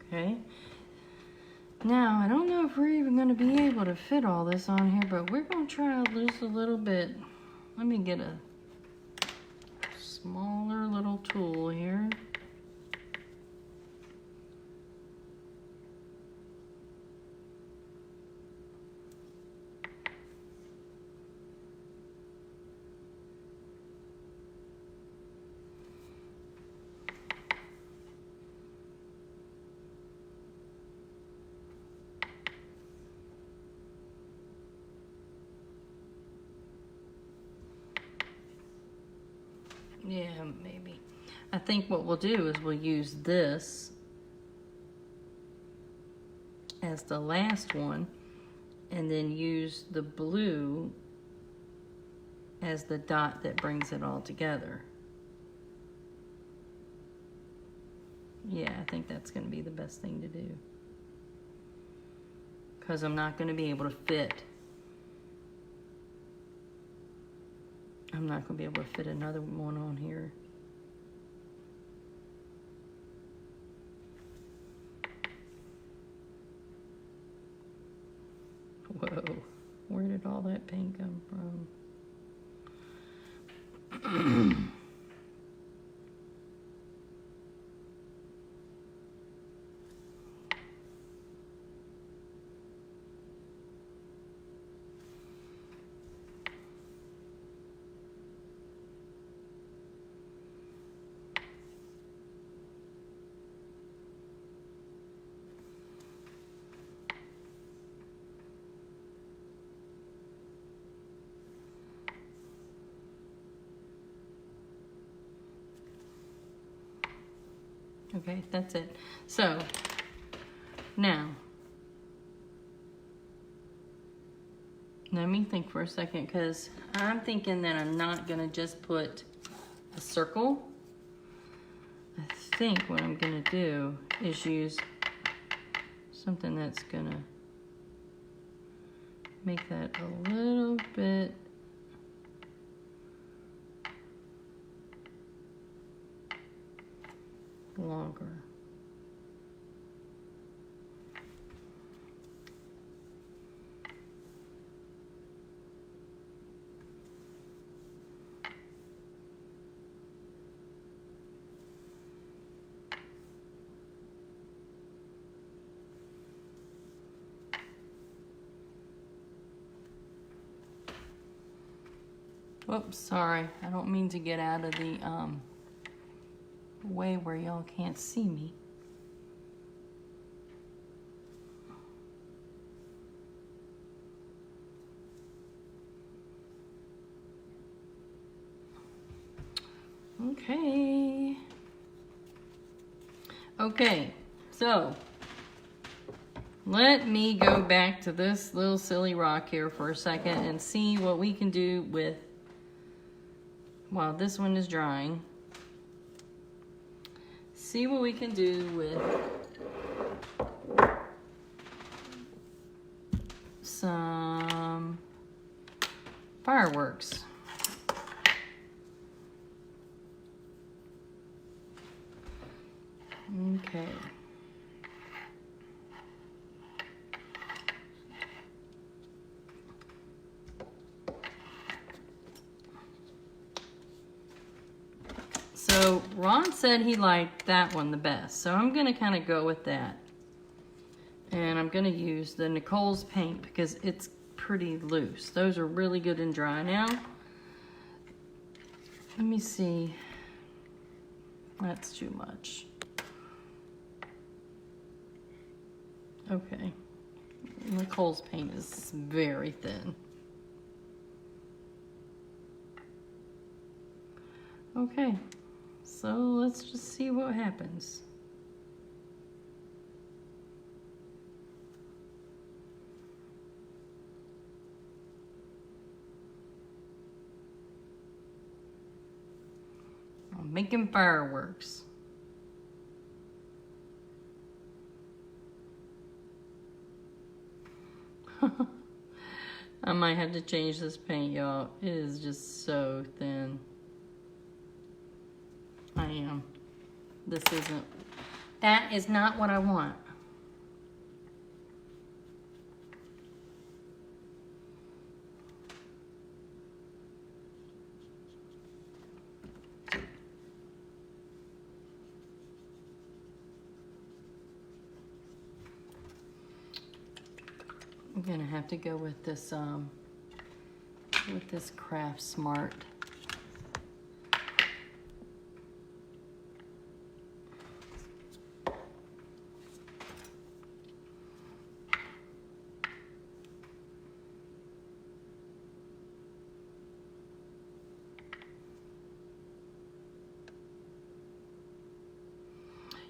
Okay. Now, I don't know if we're even going to be able to fit all this on here, but we're going to try just a little bit. Let me get a smaller little tool here. Yeah, maybe. I think what we'll do is we'll use this as the last one and then use the blue as the dot that brings it all together. Yeah, I think that's going to be the best thing to do, because I'm not going to be able to fit. I'm not going to be able to fit another one on here. Whoa, where did all that paint come from? Okay, that's it. So, now, let me think for a second, because I'm thinking that I'm not going to just put a circle. I think what I'm going to do is use something that's going to make that a little bit longer. Whoops, sorry. I don't mean to get out of the way where y'all can't see me. Okay. Okay, so let me go back to this little silly rock here for a second and see what we can do with, while this one is drying, see what we can do with some fireworks. Okay. So Ron said he liked that one the best, so I'm going to kind of go with that. And I'm gonna use the Nicole's paint because it's pretty loose. Those are really good and dry now. Let me see. That's too much. Okay. Nicole's paint is very thin. Okay, so let's just see what happens. I'm making fireworks. I might have to change this paint, y'all. It is just so thin. I am. This isn't. That is not what I want. I'm gonna have to go with this Craft Smart.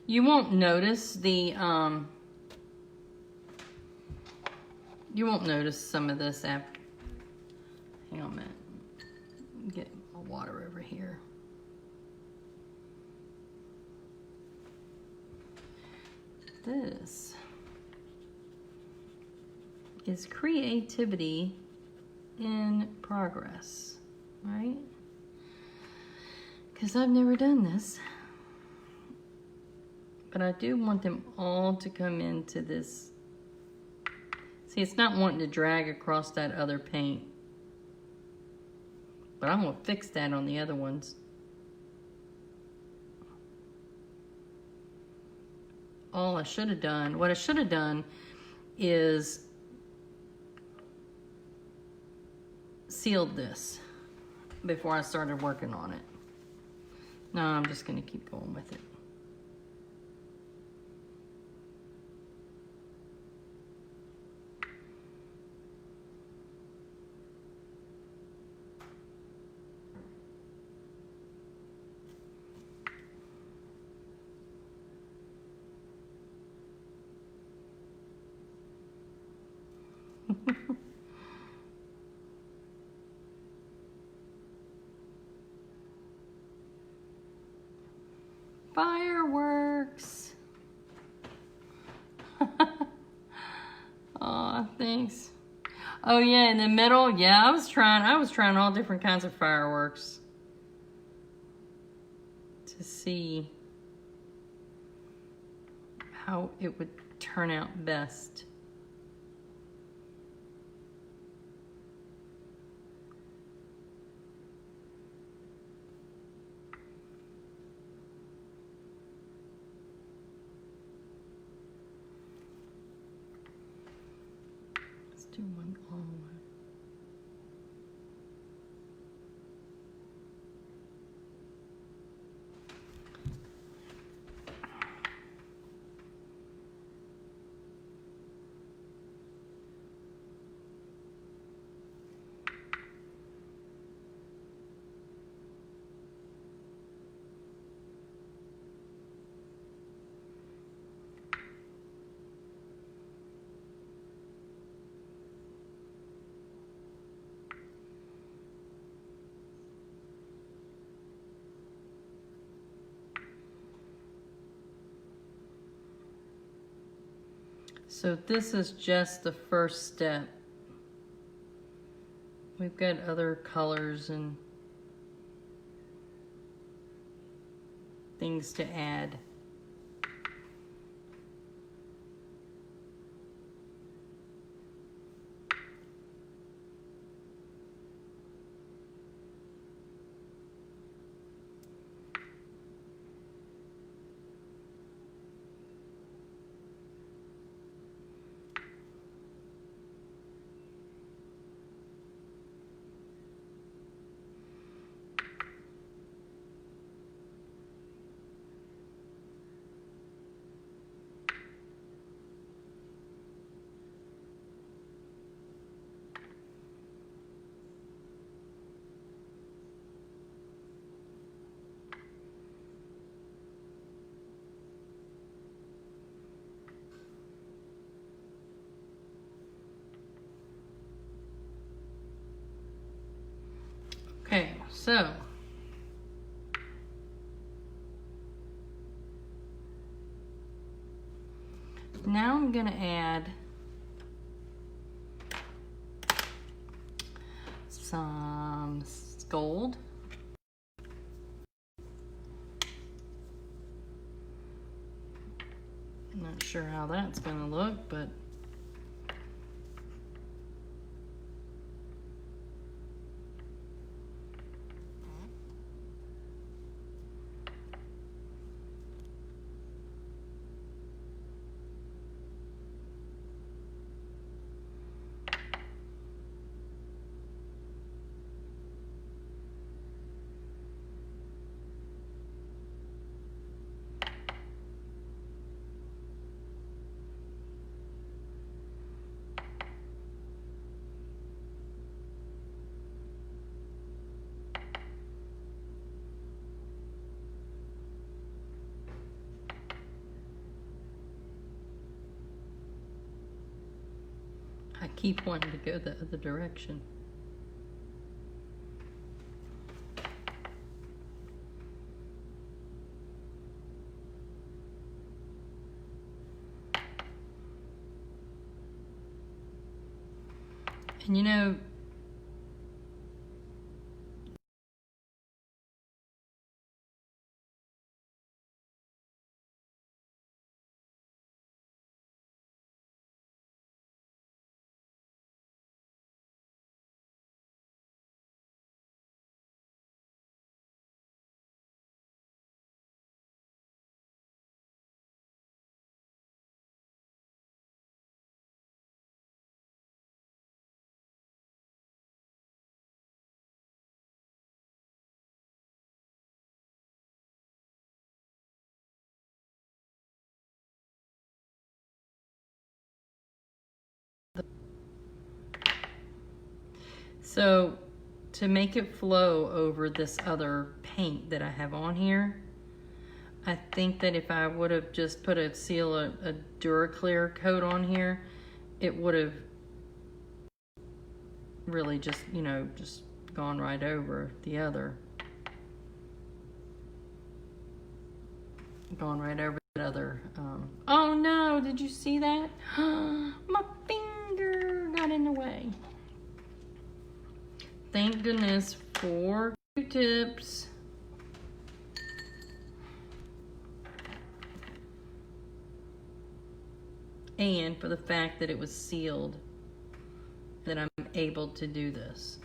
You won't notice the you won't notice some of this after. Hang on a minute. Get my water over here. This is creativity in progress, right? Because I've never done this. But I do want them all to come into this. See, it's not wanting to drag across that other paint. But I'm going to fix that on the other ones. All I should have done, what I should have done is sealed this before I started working on it. No, I'm just going to keep going with it. Fireworks. Oh, thanks. Oh yeah, in the middle, yeah, I was trying all different kinds of fireworks to see how it would turn out best. Do one all the way. So this is just the first step. We've got other colors and things to add. So, now I'm going to add some gold. I'm not sure how that's going to look, but I keep wanting to go the other direction. And you know, so to make it flow over this other paint that I have on here, I think that if I would have just put a Duraclear coat on here, it would have really just, you know, just gone right over the other. Gone right over the other. Oh no, did you see that? My finger got in the way. Thank goodness for Q-tips. And for the fact that it was sealed, that I'm able to do this.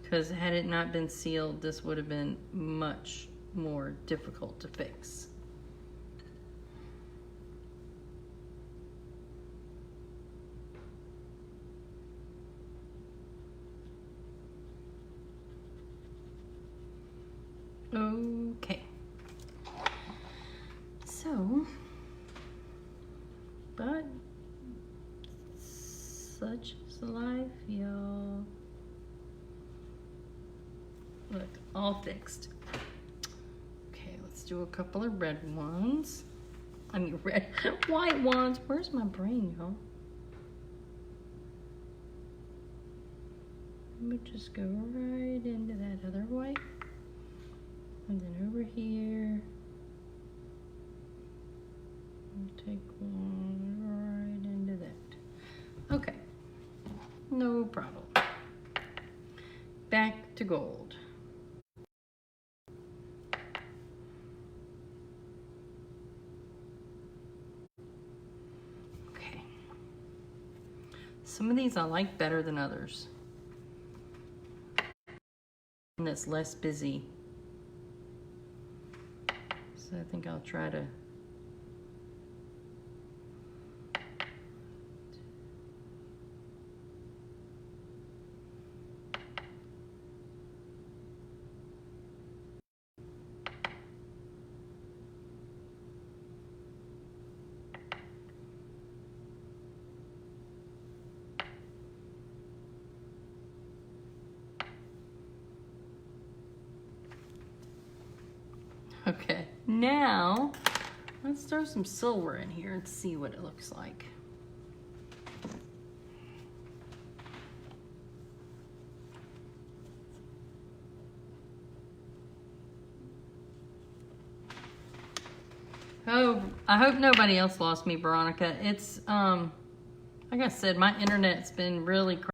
Because had it not been sealed, this would have been much more difficult to fix. Okay. So, but such is life, y'all. Look, all fixed. Okay, let's do a couple of red ones. I mean, white ones. Where's my brain, y'all? Let me just go right into that other white. And then over here, I'll take one right into that. Okay, no problem. Back to gold. Okay. Some of these I like better than others. And it's less busy. So I think I'll try to okay, now Let's throw some silver in here and see what it looks like. Oh, I hope nobody else lost me, Veronica. It's, like I said, my internet's been really crazy.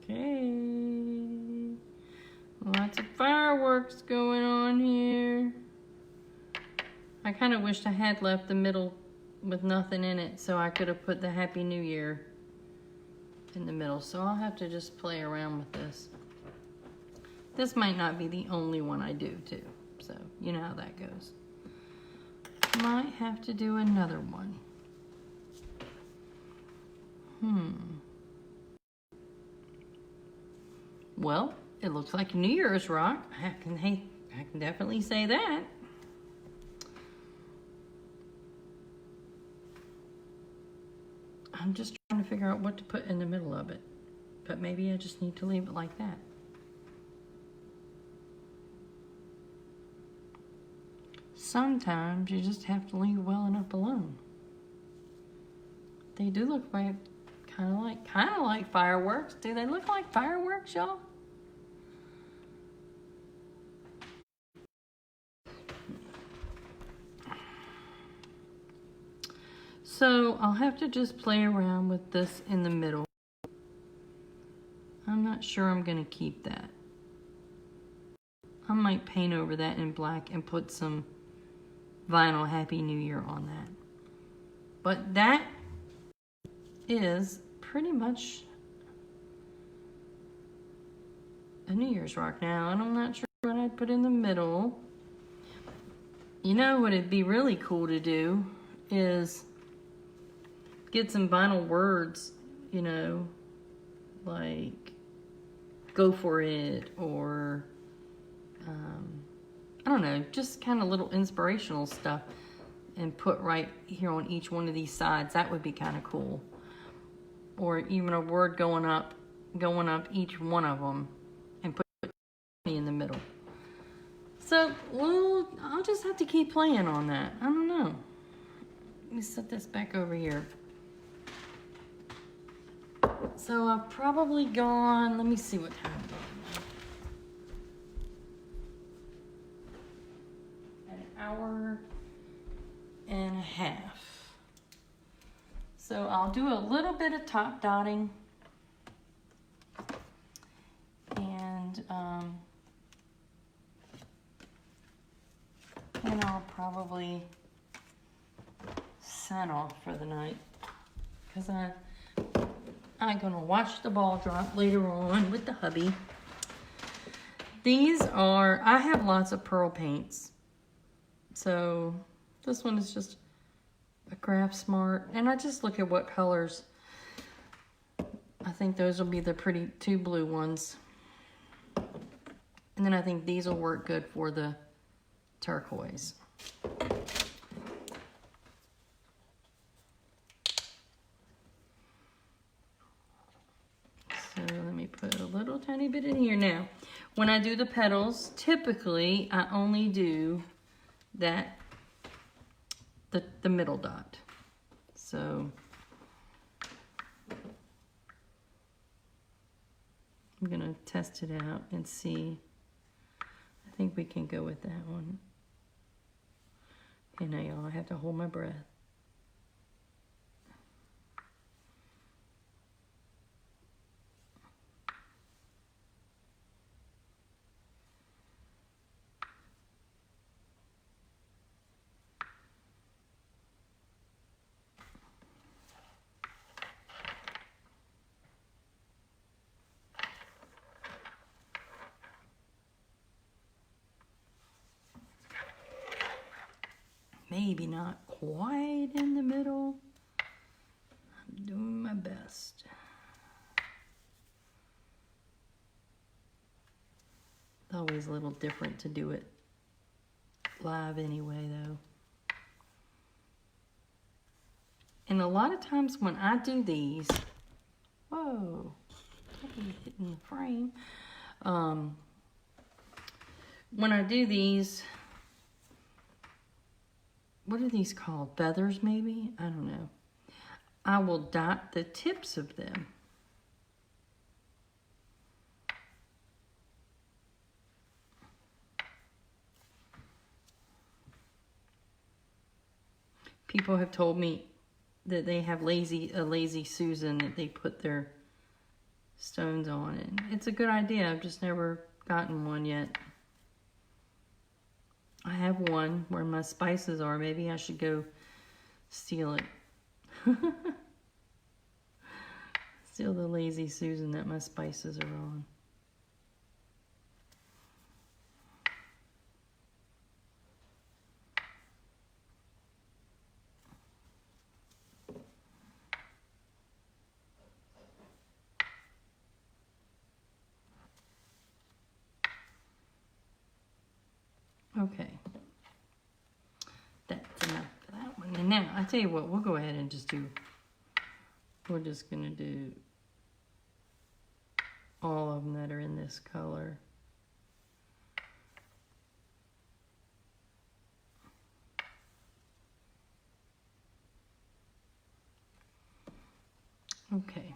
Okay. Lots of fireworks going on here. I kind of wished I had left the middle with nothing in it so I could have put the Happy New Year in the middle. So I'll have to just play around with this. This might not be the only one I do too. So you know how that goes. Might have to do another one. Well, it looks like a New Year's rock. I can definitely say that. I'm just trying to figure out what to put in the middle of it. But maybe I just need to leave it like that. Sometimes you just have to leave well enough alone. They do look like kind of like fireworks. Do they look like fireworks, y'all? So I'll have to just play around with this in the middle. I'm not sure I'm gonna keep that. I might paint over that in black and put some vinyl Happy New Year on that. But that is pretty much a New Year's rock now, and I'm not sure what I'd put in the middle. You know what it'd be really cool to do is get some vinyl words, you know, like go for it, or I don't know, just kind of little inspirational stuff and put right here on each one of these sides. That would be kind of cool. Or even a word going up each one of them and put in the middle. So, well, I'll just have to keep playing on that. I don't know. Let me set this back over here. So I've probably gone, let me see what time it is. An hour and a half. So I'll do a little bit of top dotting, and I'll probably sign off for the night, because I'm gonna watch the ball drop later on with the hubby. These are, I have lots of pearl paints, so this one is just a Craft Smart, and I just look at what colors. I think those will be the pretty two blue ones. And then I think these will work good for the turquoise. So let me put a little tiny bit in here. Now, when I do the petals, typically I only do the middle dot. So I'm gonna test it out and see. I think we can go with that one. Okay, now y'all, I have to hold my breath. Maybe not quite in the middle. I'm doing my best. It's always a little different to do it live anyway, though. And a lot of times when I do these, whoa, hitting the frame. When I do these, what are these called? Feathers, maybe? I don't know. I will dot the tips of them. People have told me that they have a lazy Susan that they put their stones on, and it's a good idea. I've just never gotten one yet. I have one where my spices are. Maybe I should go steal it. Steal the lazy Susan that my spices are on. Okay, that's enough for that one. And now, I tell you what, we'll go ahead and just do, we're just gonna do all of them that are in this color. Okay.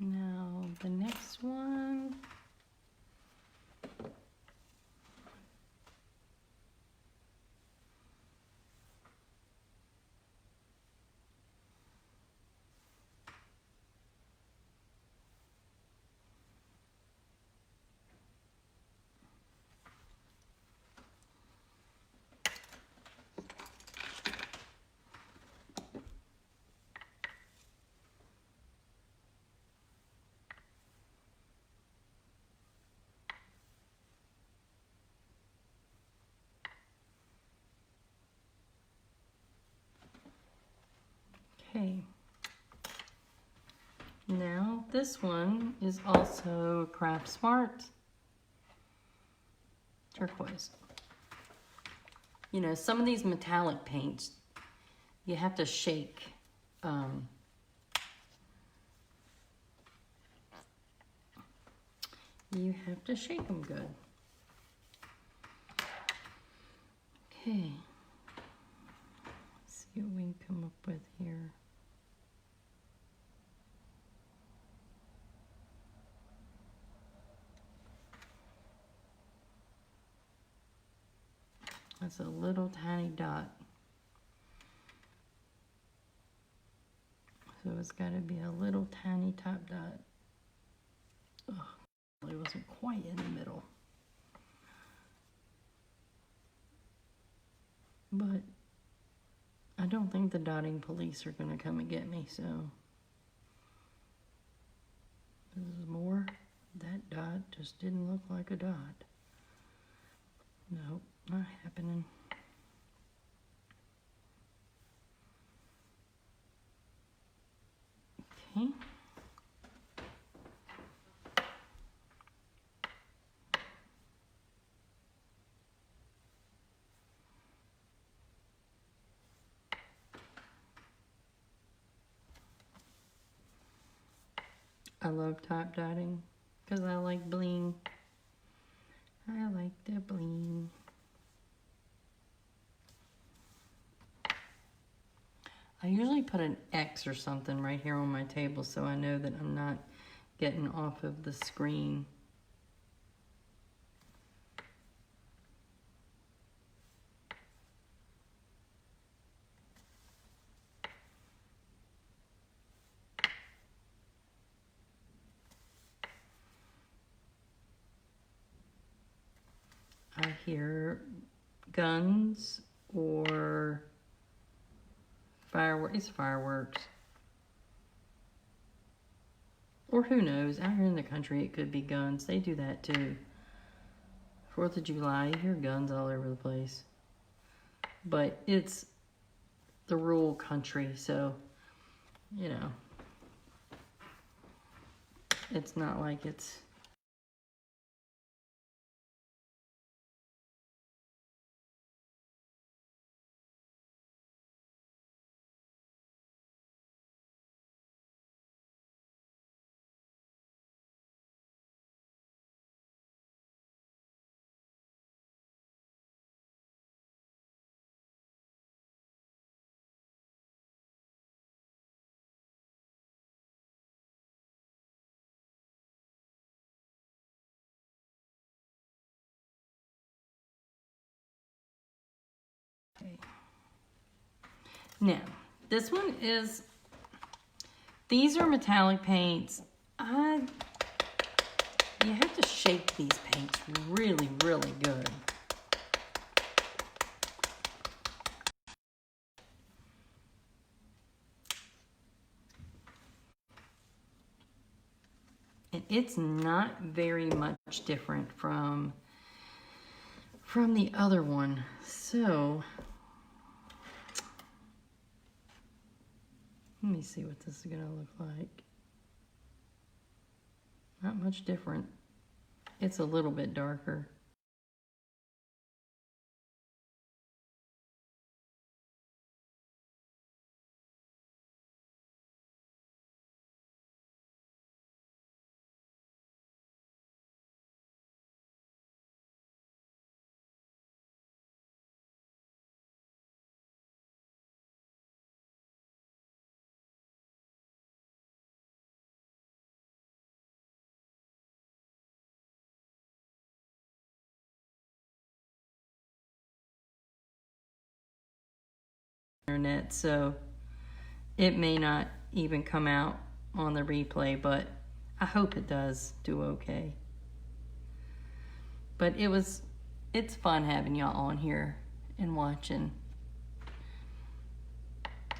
Now the next one. Okay. Now this one is also Craft Smart turquoise. You know, some of these metallic paints, you have to shake. You have to shake them good. Okay. Let's see what we can come up with here. That's a little tiny dot. So it's got to be a little tiny top dot. Oh, it wasn't quite in the middle. But I don't think the dotting police are going to come and get me, so This is more. That dot just didn't look like a dot. Nope, not happening. Okay. I love top dotting because I like bling. I like the bling. I usually put an X or something right here on my table so I know that I'm not getting off of the screen. I hear guns or fireworks. It's fireworks. Or who knows, out here in the country it could be guns. They do that too. 4th of July, you hear guns all over the place. But it's the rural country, so, you know, it's not like it's... Okay. Now, this one is, these are metallic paints. You have to shake these paints really, really good. And it's not very much different from the other one. So, let me see what this is gonna look like. Not much different. It's a little bit darker. Internet, so it may not even come out on the replay, but I hope it does do okay. But it's fun having y'all on here and watching.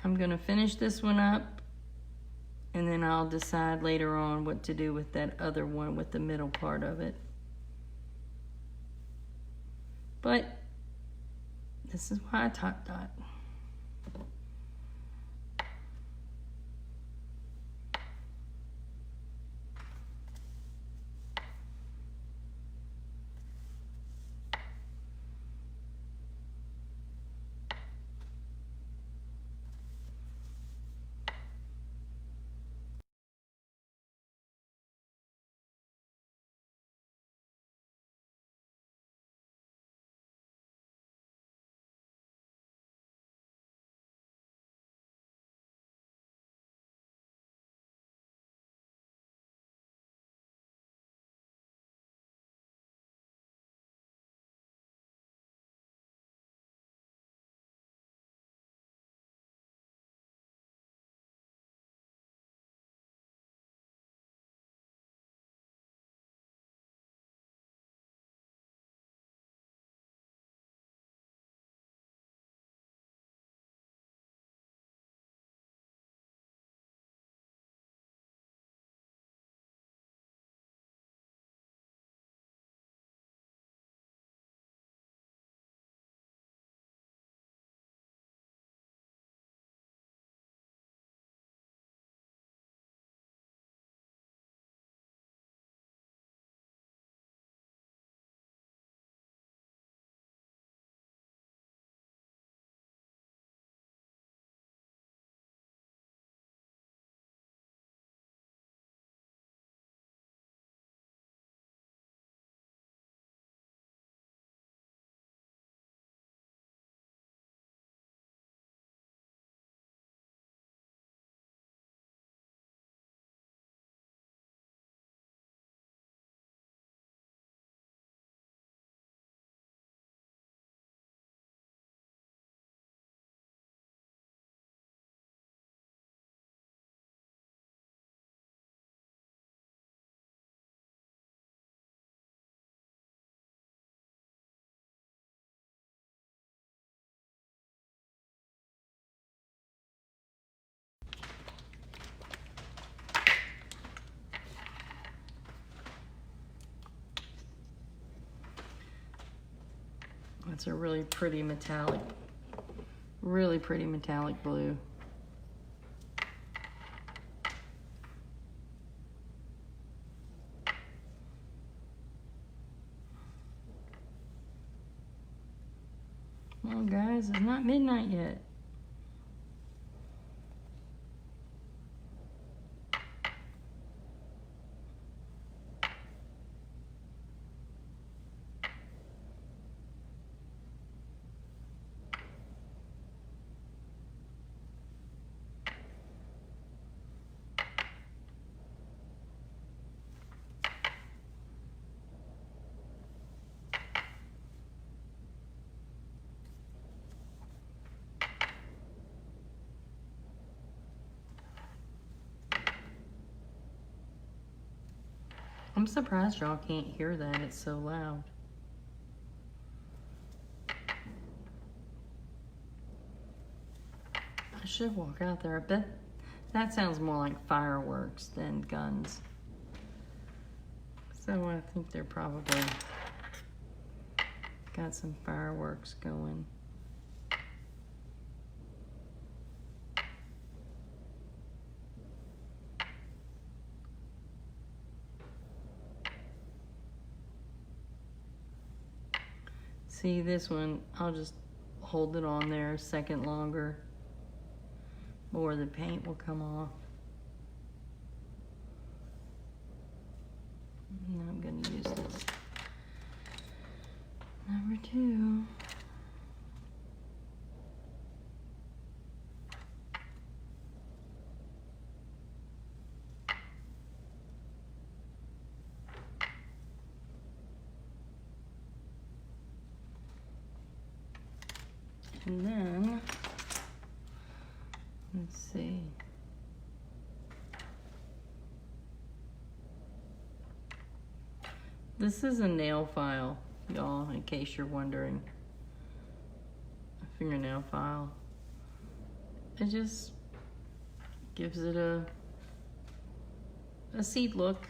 I'm gonna finish this one up and then I'll decide later on what to do with that other one with the middle part of it. But this is why I top dot. It's a really pretty metallic blue. Well, guys, it's not midnight yet. I'm surprised y'all can't hear that. It's so loud. I should walk out there. I bet that sounds more like fireworks than guns. So I think they're probably got some fireworks going. See, this one, I'll just hold it on there a second longer, or the paint will come off. And I'm going to use this number 2. And then, let's see. This is a nail file, y'all, in case you're wondering. A fingernail file. It just gives it a seed look.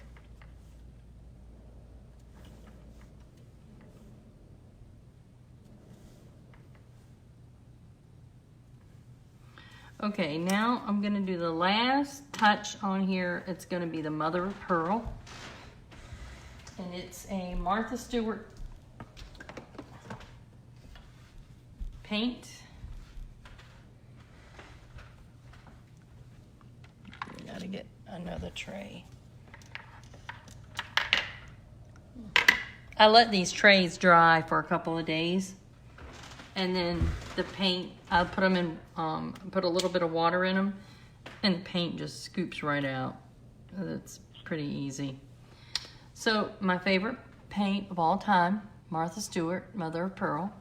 Okay, now I'm going to do the last touch on here. It's going to be the mother of pearl. And it's a Martha Stewart paint. We got to get another tray. I let these trays dry for a couple of days. And then the paint, I'll put them in, put a little bit of water in them, and the paint just scoops right out. That's pretty easy. So my favorite paint of all time, Martha Stewart, Mother of Pearl.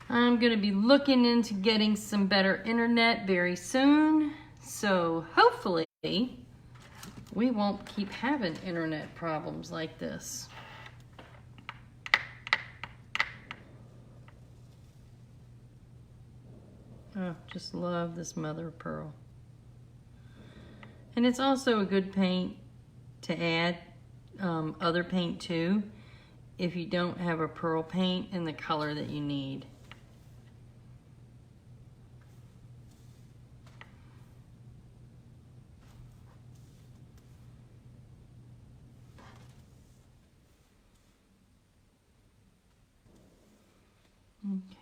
I'm gonna be looking into getting some better internet very soon. So hopefully, we won't keep having internet problems like this. Oh, just love this mother of pearl. And it's also a good paint to add other paint to if you don't have a pearl paint in the color that you need.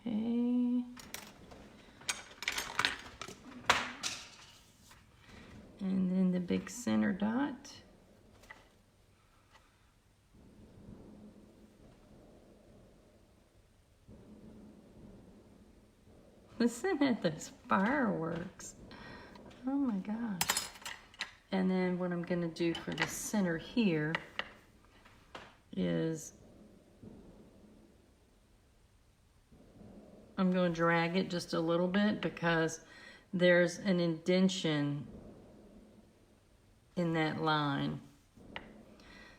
Okay. And then the big center dot. Listen at those fireworks. Oh my gosh. And then what I'm going to do for the center here is I'm going to drag it just a little bit because there's an indentation in that line.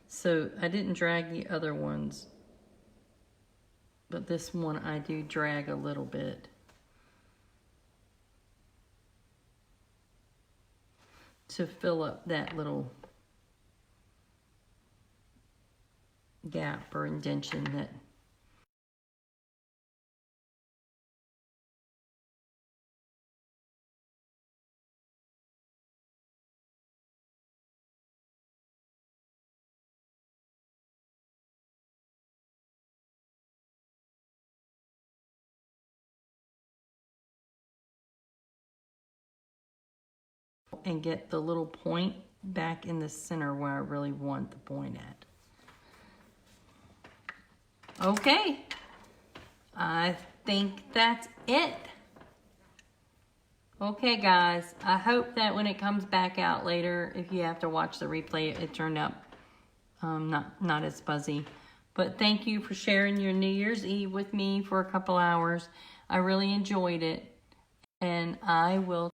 So I didn't drag the other ones, but this one I do drag a little bit. to fill up that little gap or indentation that and get the little point back in the center where I really want the point at. Okay, I think that's it. Okay guys, I hope that when it comes back out later, if you have to watch the replay, it turned out not as fuzzy. But thank you for sharing your New Year's Eve with me for a couple hours. I really enjoyed it, and I will